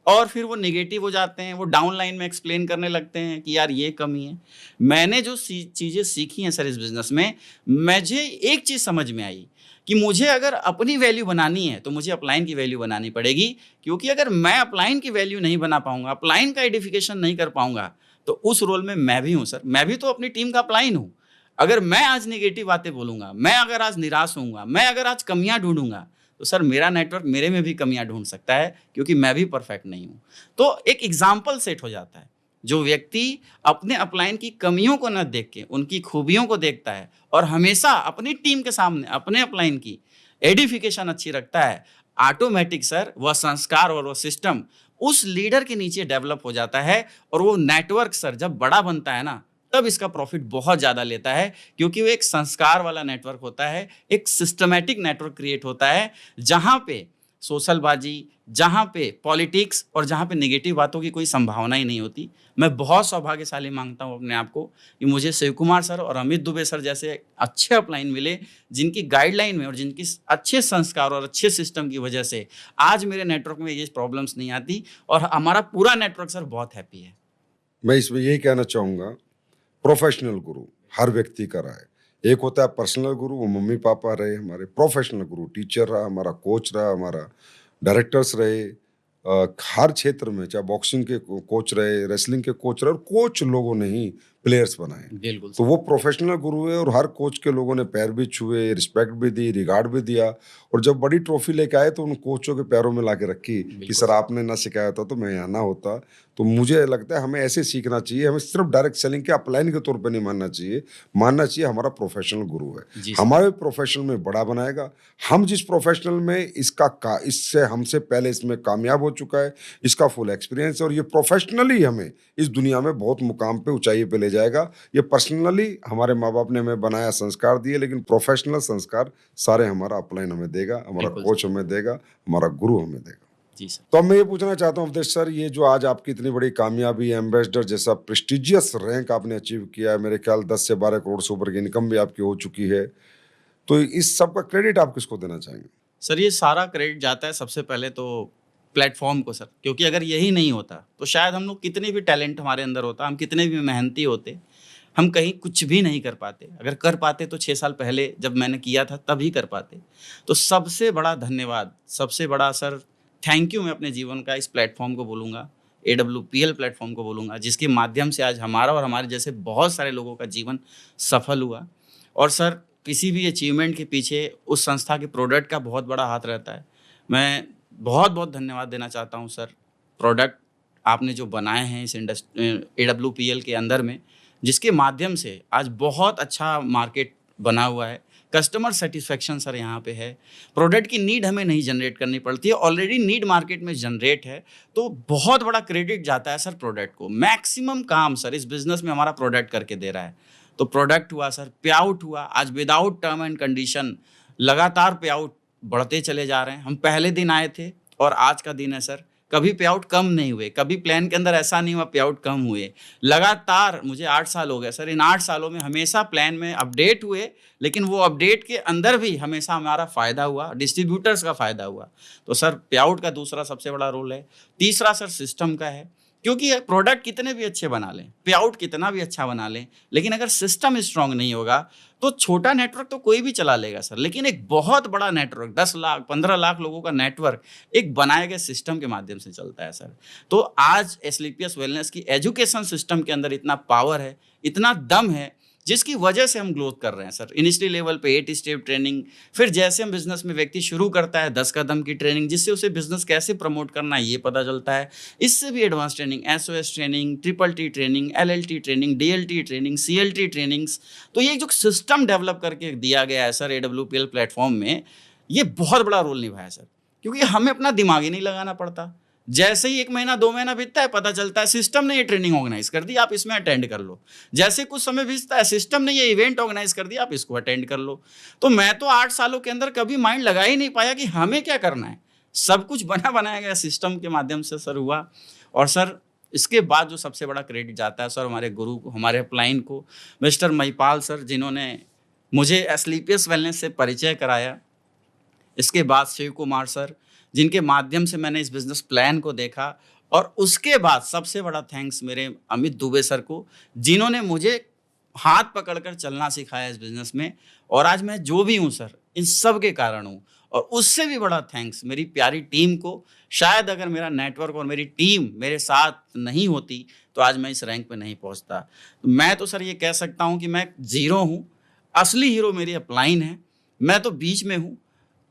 और फिर वो नेगेटिव हो जाते हैं, वो डाउन लाइन में एक्सप्लेन करने लगते हैं कि यार ये कमी है। मैंने जो चीज़ें सीखी हैं सर इस बिज़नेस में, मुझे एक चीज़ समझ में आई कि मुझे अगर अपनी वैल्यू बनानी है, तो मुझे अपलाइन की वैल्यू बनानी पड़ेगी, क्योंकि अगर मैं अपलाइन की वैल्यू नहीं बना पाऊँगा, अपलाइन का एडिफिकेशन नहीं कर पाऊँगा, तो उस रोल में मैं भी हूँ सर, मैं भी तो अपनी टीम का अपलाइन हूँ। अगर मैं आज नेगेटिव बातें बोलूँगा, मैं अगर आज निराश होऊँगा, मैं अगर आज कमियाँ ढूँढूँगा, तो सर मेरा नेटवर्क मेरे में भी कमियां ढूंढ सकता है, क्योंकि मैं भी परफेक्ट नहीं हूं। तो एक एग्जाम्पल सेट हो जाता है। जो व्यक्ति अपने अपलाइन की कमियों को न देख के उनकी खूबियों को देखता है और हमेशा अपनी टीम के सामने अपने अपलाइन की एडिफिकेशन अच्छी रखता है, ऑटोमेटिक सर वह संस्कार और वह सिस्टम उस लीडर के नीचे डेवलप हो जाता है, और वो नेटवर्क सर जब बड़ा बनता है ना, तब इसका प्रॉफिट बहुत ज़्यादा लेता है, क्योंकि वो एक संस्कार वाला नेटवर्क होता है, एक सिस्टमैटिक नेटवर्क क्रिएट होता है, जहाँ पे सोशलबाजी, जहाँ पे पॉलिटिक्स और जहाँ पे नेगेटिव बातों की कोई संभावना ही नहीं होती। मैं बहुत सौभाग्यशाली मानता हूँ अपने आप को कि मुझे शिव कुमार सर और अमित दुबे सर जैसे अच्छे अपलाइन मिले, जिनकी गाइडलाइन में और जिनकी अच्छे संस्कार और अच्छे सिस्टम की वजह से आज मेरे नेटवर्क में ये प्रॉब्लम्स नहीं आती, और हमारा पूरा नेटवर्क सर बहुत हैप्पी है। मैं इसमें यही कहना चाहूँगा, प्रोफेशनल गुरु हर व्यक्ति का रहा है। एक होता है पर्सनल गुरु, वो मम्मी पापा रहे हमारे। प्रोफेशनल गुरु टीचर रहा, हमारा कोच रहा, हमारा डायरेक्टर्स रहे, हर क्षेत्र में, चाहे बॉक्सिंग के कोच रहे, रेसलिंग के कोच रहे, और कोच लोगों ने ही प्लेयर्स बनाए। बिल्कुल तो सर। वो प्रोफेशनल गुरु है, और हर कोच के लोगों ने पैर भी छुए, रिस्पेक्ट भी दी, रिगार्ड भी दिया, और जब बड़ी ट्रॉफी लेके आए तो उन कोचों के पैरों में लाके रखी कि बिल्कुल सर आपने ना सिखाया था तो मैं यहाँ ना होता। तो मुझे लगता है हमें ऐसे सीखना चाहिए, हमें सिर्फ डायरेक्ट सेलिंग के अपलाइन के तौर पे नहीं मानना चाहिए हमारा प्रोफेशनल गुरु है, जी सर। हमारे प्रोफेशनल में बड़ा बनाएगा। हम जिस प्रोफेशनल में इससे हमसे पहले इसमें कामयाब हो चुका है, इसका फुल एक्सपीरियंस है, और ये प्रोफेशनली हमें इस दुनिया में बहुत मुकाम पे, ऊंचाई पे ले जाएगा। ये पर्सनली हमारे माँ बाप ने हमें बनाया, संस्कार दिए, लेकिन प्रोफेशनल संस्कार सारे हमारा अपलाइन हमें देगा, हमारा बिल्कुल कोच हमें देगा, हमारा गुरु हमें देगा। जी सर। तो अब मैं ये पूछना चाहता हूँ अवधेश सर, ये जो आज आपकी इतनी बड़ी कामयाबी, एम्बेसडर जैसा प्रेस्टिजियस रैंक आपने अचीव किया है, मेरे ख्याल 10 से 12 करोड़ से ऊपर की इनकम भी आपकी हो चुकी है, तो इस सब का क्रेडिट आप किसको देना चाहेंगे? सर ये सारा क्रेडिट जाता है सबसे पहले तो प्लेटफॉर्म को सर, क्योंकि अगर यही नहीं होता तो शायद हम लोग कितने भी टैलेंट हमारे अंदर होता, हम कितने भी मेहनती होते, हम कहीं कुछ भी नहीं कर पाते। अगर कर पाते तो 6 साल पहले जब मैंने किया था तभी कर पाते। तो सबसे बड़ा धन्यवाद, सबसे बड़ा सर थैंक यू मैं अपने जीवन का इस प्लेटफॉर्म को बोलूँगा, AWPL प्लेटफॉर्म को बोलूँगा, जिसके माध्यम से आज हमारा और हमारे जैसे बहुत सारे लोगों का जीवन सफल हुआ। और सर किसी भी अचीवमेंट के पीछे उस संस्था के प्रोडक्ट का बहुत बड़ा हाथ रहता है। मैं बहुत बहुत धन्यवाद देना चाहता हूँ सर, प्रोडक्ट आपने जो बनाए हैं इस AWPL के अंदर में, जिसके माध्यम से आज बहुत अच्छा मार्केट बना हुआ है। कस्टमर सेटिस्फेक्शन सर यहाँ पे है, प्रोडक्ट की नीड हमें नहीं जनरेट करनी पड़ती है, ऑलरेडी नीड मार्केट में जनरेट है, तो बहुत बड़ा क्रेडिट जाता है सर प्रोडक्ट को। मैक्सिमम काम सर इस बिजनेस में हमारा प्रोडक्ट करके दे रहा है। तो प्रोडक्ट हुआ सर, पे आउट हुआ, आज विदाउट टर्म एंड कंडीशन लगातार पे आउट बढ़ते चले जा रहे हैं। हम पहले दिन आए थे और आज का दिन है सर, कभी पे आउट कम नहीं हुए, कभी प्लान के अंदर ऐसा नहीं हुआ पे आउट कम हुए। लगातार मुझे 8 साल हो गए सर, इन 8 सालों में हमेशा प्लान में अपडेट हुए, लेकिन वो अपडेट के अंदर भी हमेशा हमारा फ़ायदा हुआ, डिस्ट्रीब्यूटर्स का फ़ायदा हुआ। तो सर पे आउट का दूसरा सबसे बड़ा रोल है। तीसरा सर सिस्टम का है, क्योंकि प्रोडक्ट कितने भी अच्छे बना लें, पे आउट कितना भी अच्छा बना लें, लेकिन अगर सिस्टम स्ट्रांग नहीं होगा तो छोटा नेटवर्क तो कोई भी चला लेगा सर, लेकिन एक बहुत बड़ा नेटवर्क 10 लाख 15 लाख लोगों का नेटवर्क एक बनाए गए सिस्टम के माध्यम से चलता है सर। तो आज एस्क्लेपियस वेलनेस की एजुकेशन सिस्टम के अंदर इतना पावर है, इतना दम है, जिसकी वजह से हम ग्रोथ कर रहे हैं सर। इनिशियल लेवल पे 8 स्टेप ट्रेनिंग, फिर जैसे हम बिजनेस में व्यक्ति शुरू करता है 10 कदम की ट्रेनिंग, जिससे उसे बिजनेस कैसे प्रमोट करना है ये पता चलता है। इससे भी advance training, SOS training, TTT training, LLT training, DLT training, CLT trainings. तो ये जो सिस्टम डेवलप करके दिया गया है सर AWPL प्लेटफॉर्म में, ये बहुत बड़ा रोल निभाया सर, क्योंकि हमें अपना दिमाग ही नहीं लगाना पड़ता। जैसे ही 1 महीना 2 महीना बीतता है, पता चलता है सिस्टम ने ये ट्रेनिंग ऑर्गेनाइज कर दी, आप इसमें अटेंड कर लो। जैसे कुछ समय बीतता है, सिस्टम ने ये इवेंट ऑर्गेनाइज कर दिया, आप इसको अटेंड कर लो। तो मैं तो 8 सालों के अंदर कभी माइंड लगा ही नहीं पाया कि हमें क्या करना है। सब कुछ बनाया गया सिस्टम के माध्यम से सर हुआ। और सर इसके बाद जो सबसे बड़ा क्रेडिट जाता है सर हमारे गुरु को, हमारे अपलाइन को, मिस्टर महिपाल सर, जिन्होंने मुझे एस्क्लेपियस वेलनेस से परिचय कराया। इसके बाद शिव कुमार सर, जिनके माध्यम से मैंने इस बिज़नेस प्लान को देखा, और उसके बाद सबसे बड़ा थैंक्स मेरे अमित दुबे सर को, जिन्होंने मुझे हाथ पकड़कर चलना सिखाया इस बिज़नेस में, और आज मैं जो भी हूँ सर, इन सब के कारण हूँ। और उससे भी बड़ा थैंक्स मेरी प्यारी टीम को। शायद अगर मेरा नेटवर्क और मेरी टीम मेरे साथ नहीं होती, तो आज मैं इस रैंक पे नहीं पहुँचता। तो मैं तो सर ये कह सकता हूँ कि मैं ज़ीरो हूँ, असली हीरो मेरी अपलाइन है। मैं तो बीच में हूँ।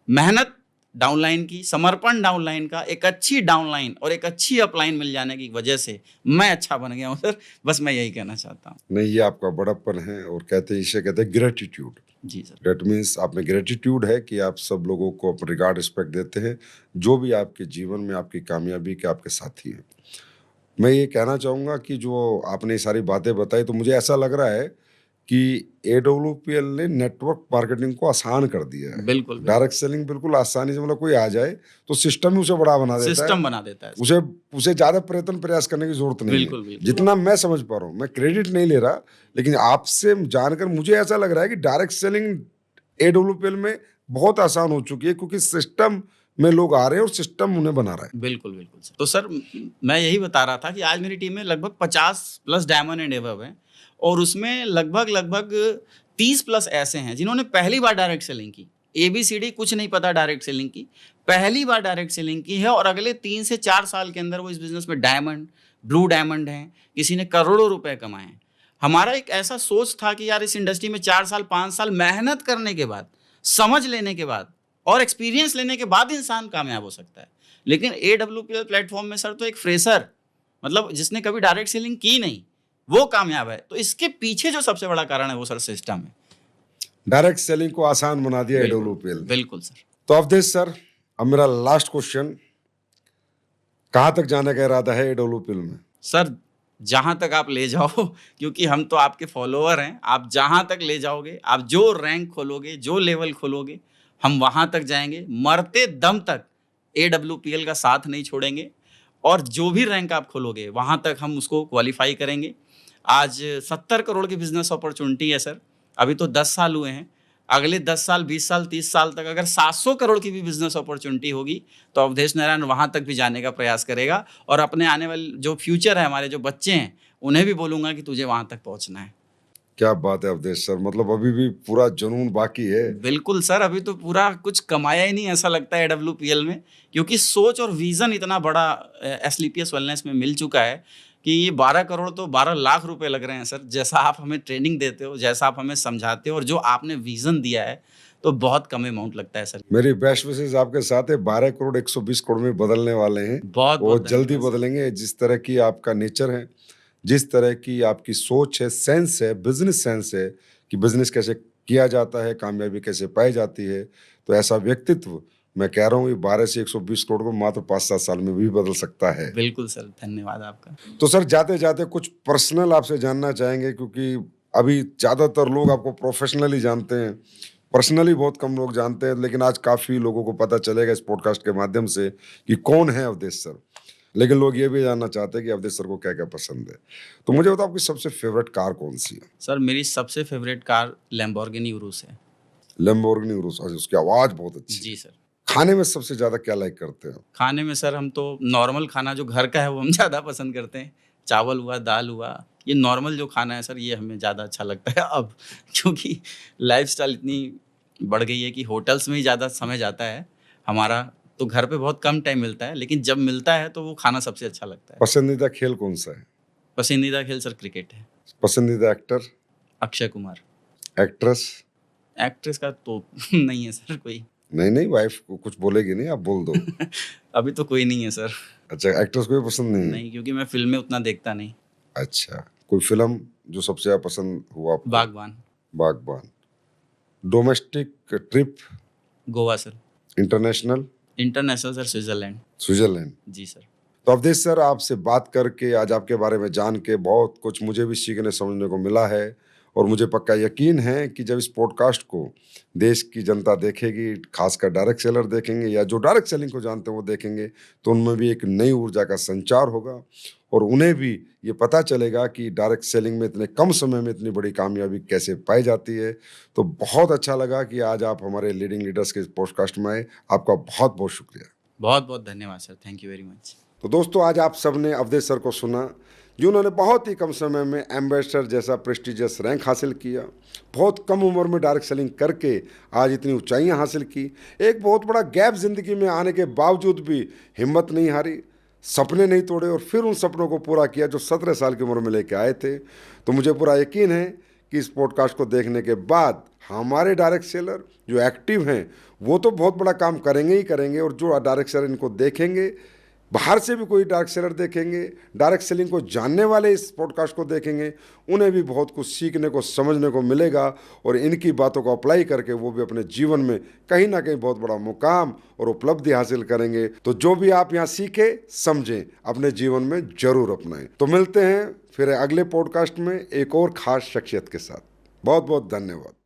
मेहनत डाउनलाइन की, समर्पण डाउनलाइन का, एक अच्छी डाउनलाइन और एक अच्छी अपलाइन मिल जाने की वजह से मैं अच्छा बन गया हूँ सर। बस मैं यही कहना चाहता हूँ। नहीं, ये आपका बड़प्पन है और कहते हैं, इसे कहते हैं ग्रेटिट्यूड। जी सर। दैट मीन्स आप में ग्रेटिट्यूड है कि आप सब लोगों को रिगार्ड रिस्पेक्ट देते हैं, जो भी आपके जीवन में आपकी कामयाबी के आपके साथी हैं। मैं ये कहना चाहूँगा कि जो आपने ये सारी बातें बताई, तो मुझे ऐसा लग रहा है कि एडब्ल्यूपीएल ने नेटवर्क मार्केटिंग को आसान कर दिया है। बिल्कुल, बिल्कुल। डायरेक्ट सेलिंग बिल्कुल आसानी से, मतलब कोई आ जाए तो सिस्टम ही उसे बड़ा बना देता है। सिस्टम बना देता है सर। उसे उसे ज़्यादा प्रयत्न प्रयास करने की ज़रूरत नहीं है। बिल्कुल, बिल्कुल। जितना मैं समझ पा रहा हूँ, मैं क्रेडिट नहीं ले रहा, लेकिन आपसे जानकर मुझे ऐसा लग रहा है कि डायरेक्ट सेलिंग एडब्ल्यूपीएल में बहुत आसान हो चुकी है, क्योंकि सिस्टम में लोग आ रहे हैं और सिस्टम उन्हें बना रहा है। बिल्कुल, बिल्कुल सर। तो सर मैं यही बता रहा था कि आज मेरी टीम में लगभग 50 प्लस डायमंड एंड अबव हैं, और उसमें लगभग 30 प्लस ऐसे हैं जिन्होंने पहली बार डायरेक्ट सेलिंग की। एबीसीडी कुछ नहीं पता डायरेक्ट सेलिंग की, पहली बार डायरेक्ट सेलिंग की है, और अगले 3 से 4 साल के अंदर वो इस बिज़नेस में डायमंड, ब्लू डायमंड हैं, किसी ने करोड़ों रुपए कमाए हैं। हमारा एक ऐसा सोच था कि यार इस इंडस्ट्री में 4 साल, 5 साल मेहनत करने के बाद, समझ लेने के बाद और एक्सपीरियंस लेने के बाद इंसान कामयाब हो सकता है। लेकिन एडब्ल्यूपीएल प्लेटफॉर्म में सर तो एक फ्रेशर, मतलब जिसने कभी डायरेक्ट सेलिंग की नहीं, वो कामयाब है। तो इसके पीछे जो सबसे बड़ा कारण है वो सर सिस्टम है। डायरेक्ट सेलिंग को आसान बना दिया बिल्कुल, एडब्ल्यूपीएल ने। बिल्कुल सर। तो अवधेश सर, अब मेरा लास्ट क्वेश्चन, कहाँ तक जाने का इरादा है एडब्ल्यूपीएल में? सर जहाँ तक आप ले जाओ, क्योंकि हम तो आपके फॉलोअर हैं, आप जहाँ तक ले जाओगे, आप जो रैंक खोलोगे, जो लेवल खोलोगे, हम वहाँ तक जाएंगे। मरते दम तक एडब्ल्यूपीएल का साथ नहीं छोड़ेंगे, और जो भी रैंक आप खोलोगे वहाँ तक हम उसको क्वालिफाई करेंगे। आज 70 करोड़ की बिजनेस अपॉर्चुनिटी है सर, अभी तो 10 साल हुए हैं। अगले 10 साल, 20 साल, 30 साल तक अगर 700 करोड़ की भी बिजनेस अपॉर्चुनिटी होगी, तो अवधेश नारायण वहाँ तक भी जाने का प्रयास करेगा, और अपने आने वाले जो फ्यूचर है, हमारे जो बच्चे हैं, उन्हें भी बोलूँगा कि तुझे वहाँ तक पहुँचना है। क्या बात है अवधेश सर, मतलब अभी भी पूरा जुनून बाकी है। बिल्कुल सर, अभी तो पूरा कुछ कमाया ही नहीं ऐसा लगता है एडब्ल्यूपीएल में, क्योंकि सोच और विज़न इतना बड़ा एसलीपीएस वेलनेस में मिल चुका है कि ये 12 करोड़ तो 12 लाख रुपए लग रहे हैं सर। जैसा आप हमें ट्रेनिंग देते हो, जैसा आप हमें समझाते हो, और जो आपने विज़न दिया है, तो बहुत कम अमाउंट लगता है सर। मेरी बेस्ट विशेस आपके साथ है। 12 करोड़ 120 करोड़ में बदलने वाले हैं, बहुत वो बहुत जल्दी धन्यवाद सर। बदलेंगे। जिस तरह की आपका नेचर है, जिस तरह की आपकी सोच है, सेंस है, बिजनेस सेंस है कि बिजनेस कैसे किया जाता है, कामयाबी कैसे पाई जाती है, तो ऐसा व्यक्तित्व मैं कह रहा हूँ ये 12 से 120 करोड़ को मात्र 5-7 साल में भी बदल सकता है। बिल्कुल सर, धन्यवाद आपका। तो सर, जाते जाते कुछ पर्सनल आपसे जानना चाहेंगे, क्योंकि अभी ज़्यादातर लोग आपको प्रोफेशनली जानते हैं, पर्सनली बहुत कम लोग जानते हैं, लेकिन आज काफ़ी लोगों को पता चलेगा इस पॉडकास्ट के माध्यम से कि कौन है अवधेश सर। लेकिन लोग ये भी जानना चाहते हैं कि अवधेश सर को क्या क्या पसंद है। तो मुझे बताओ, आपकी सबसे फेवरेट कार कौन सी है? सर मेरी सबसे फेवरेट कार लैम्बोर्गिनी उरुस है। लैम्बोर्गिनी उरुस, उसकी आवाज़ बहुत अच्छी है। जी सर। खाने में सबसे ज़्यादा क्या लाइक करते हैं? खाने में सर हम तो नॉर्मल खाना जो घर का है वो हम ज़्यादा पसंद करते हैं। चावल हुआ, दाल हुआ, ये नॉर्मल जो खाना है सर, ये हमें ज़्यादा अच्छा लगता है अब, क्योंकि लाइफ़स्टाइल इतनी बढ़ गई है कि होटल्स में ही ज़्यादा समय जाता है हमारा, तो घर पे बहुत कम टाइम मिलता है, लेकिन जब मिलता है तो वो खाना सबसे अच्छा लगता है। पसंदीदा खेल कौन सा है? पसंदीदा खेल सर क्रिकेट है। पसंदीदा actor, Akshay Kumar. Actress? Actress का तो नहीं है सर कोई। नहीं नहीं, वाइफ को कुछ बोलेगी नहीं, आप बोल दो। अभी तो कोई नहीं है सर। अच्छा, एक्ट्रेस कोई पसंद नहीं है? नहीं, क्योंकि मैं फ़िल्में उतना देखता नहीं। अच्छा, कोई फिल्म जो सबसे ज़्यादा पसंद हुआ आपको? Baghban. Baghban. Domestic trip? Goa sir. International? International sir Switzerland. Switzerland. जी सर। तो अवधेश सर, आपसे बात करके, आज आपके बारे में जान के बहुत कुछ मुझे भी सीखने समझने को मिला है, और मुझे पक्का यकीन है कि जब इस पॉडकास्ट को देश की जनता देखेगी, खासकर डायरेक्ट सेलर देखेंगे या जो डायरेक्ट सेलिंग को जानते हैं वो देखेंगे, तो उनमें भी एक नई ऊर्जा का संचार होगा, और उन्हें भी ये पता चलेगा कि डायरेक्ट सेलिंग में इतने कम समय में इतनी बड़ी कामयाबी कैसे पाई जाती है। तो बहुत अच्छा लगा कि आज आप हमारे लीडिंग लीडर्स के पॉडकास्ट में आए। आपका बहुत बहुत शुक्रिया। बहुत बहुत धन्यवाद sir, thank you very much. तो दोस्तों, आज आप सबने अवधेश सर को सुना, जिन्होंने बहुत ही कम समय में एम्बेसडर जैसा प्रेस्टिजियस रैंक हासिल किया, बहुत कम उम्र में डायरेक्ट सेलिंग करके आज इतनी ऊंचाइयां हासिल की, एक बहुत बड़ा गैप ज़िंदगी में आने के बावजूद भी हिम्मत नहीं हारी, सपने नहीं तोड़े और फिर उन सपनों को पूरा किया जो 17 साल की उम्र में लेके आए थे। तो मुझे पूरा यकीन है कि इस पॉडकास्ट को देखने के बाद हमारे डायरेक्ट सेलर जो एक्टिव हैं वो तो बहुत बड़ा काम करेंगे ही करेंगे, और जो डायरेक्ट सेलर इनको देखेंगे, बाहर से भी कोई डायरेक्ट सेलर देखेंगे, डायरेक्ट सेलिंग को जानने वाले इस पॉडकास्ट को देखेंगे, उन्हें भी बहुत कुछ सीखने को, समझने को मिलेगा और इनकी बातों को अप्लाई करके वो भी अपने जीवन में कहीं ना कहीं बहुत बड़ा मुकाम और उपलब्धि हासिल करेंगे। तो जो भी आप यहाँ सीखे, समझें, अपने जीवन में जरूर अपनाएं। तो मिलते हैं फिर अगले पॉडकास्ट में एक और खास शख्सियत के साथ। बहुत बहुत धन्यवाद।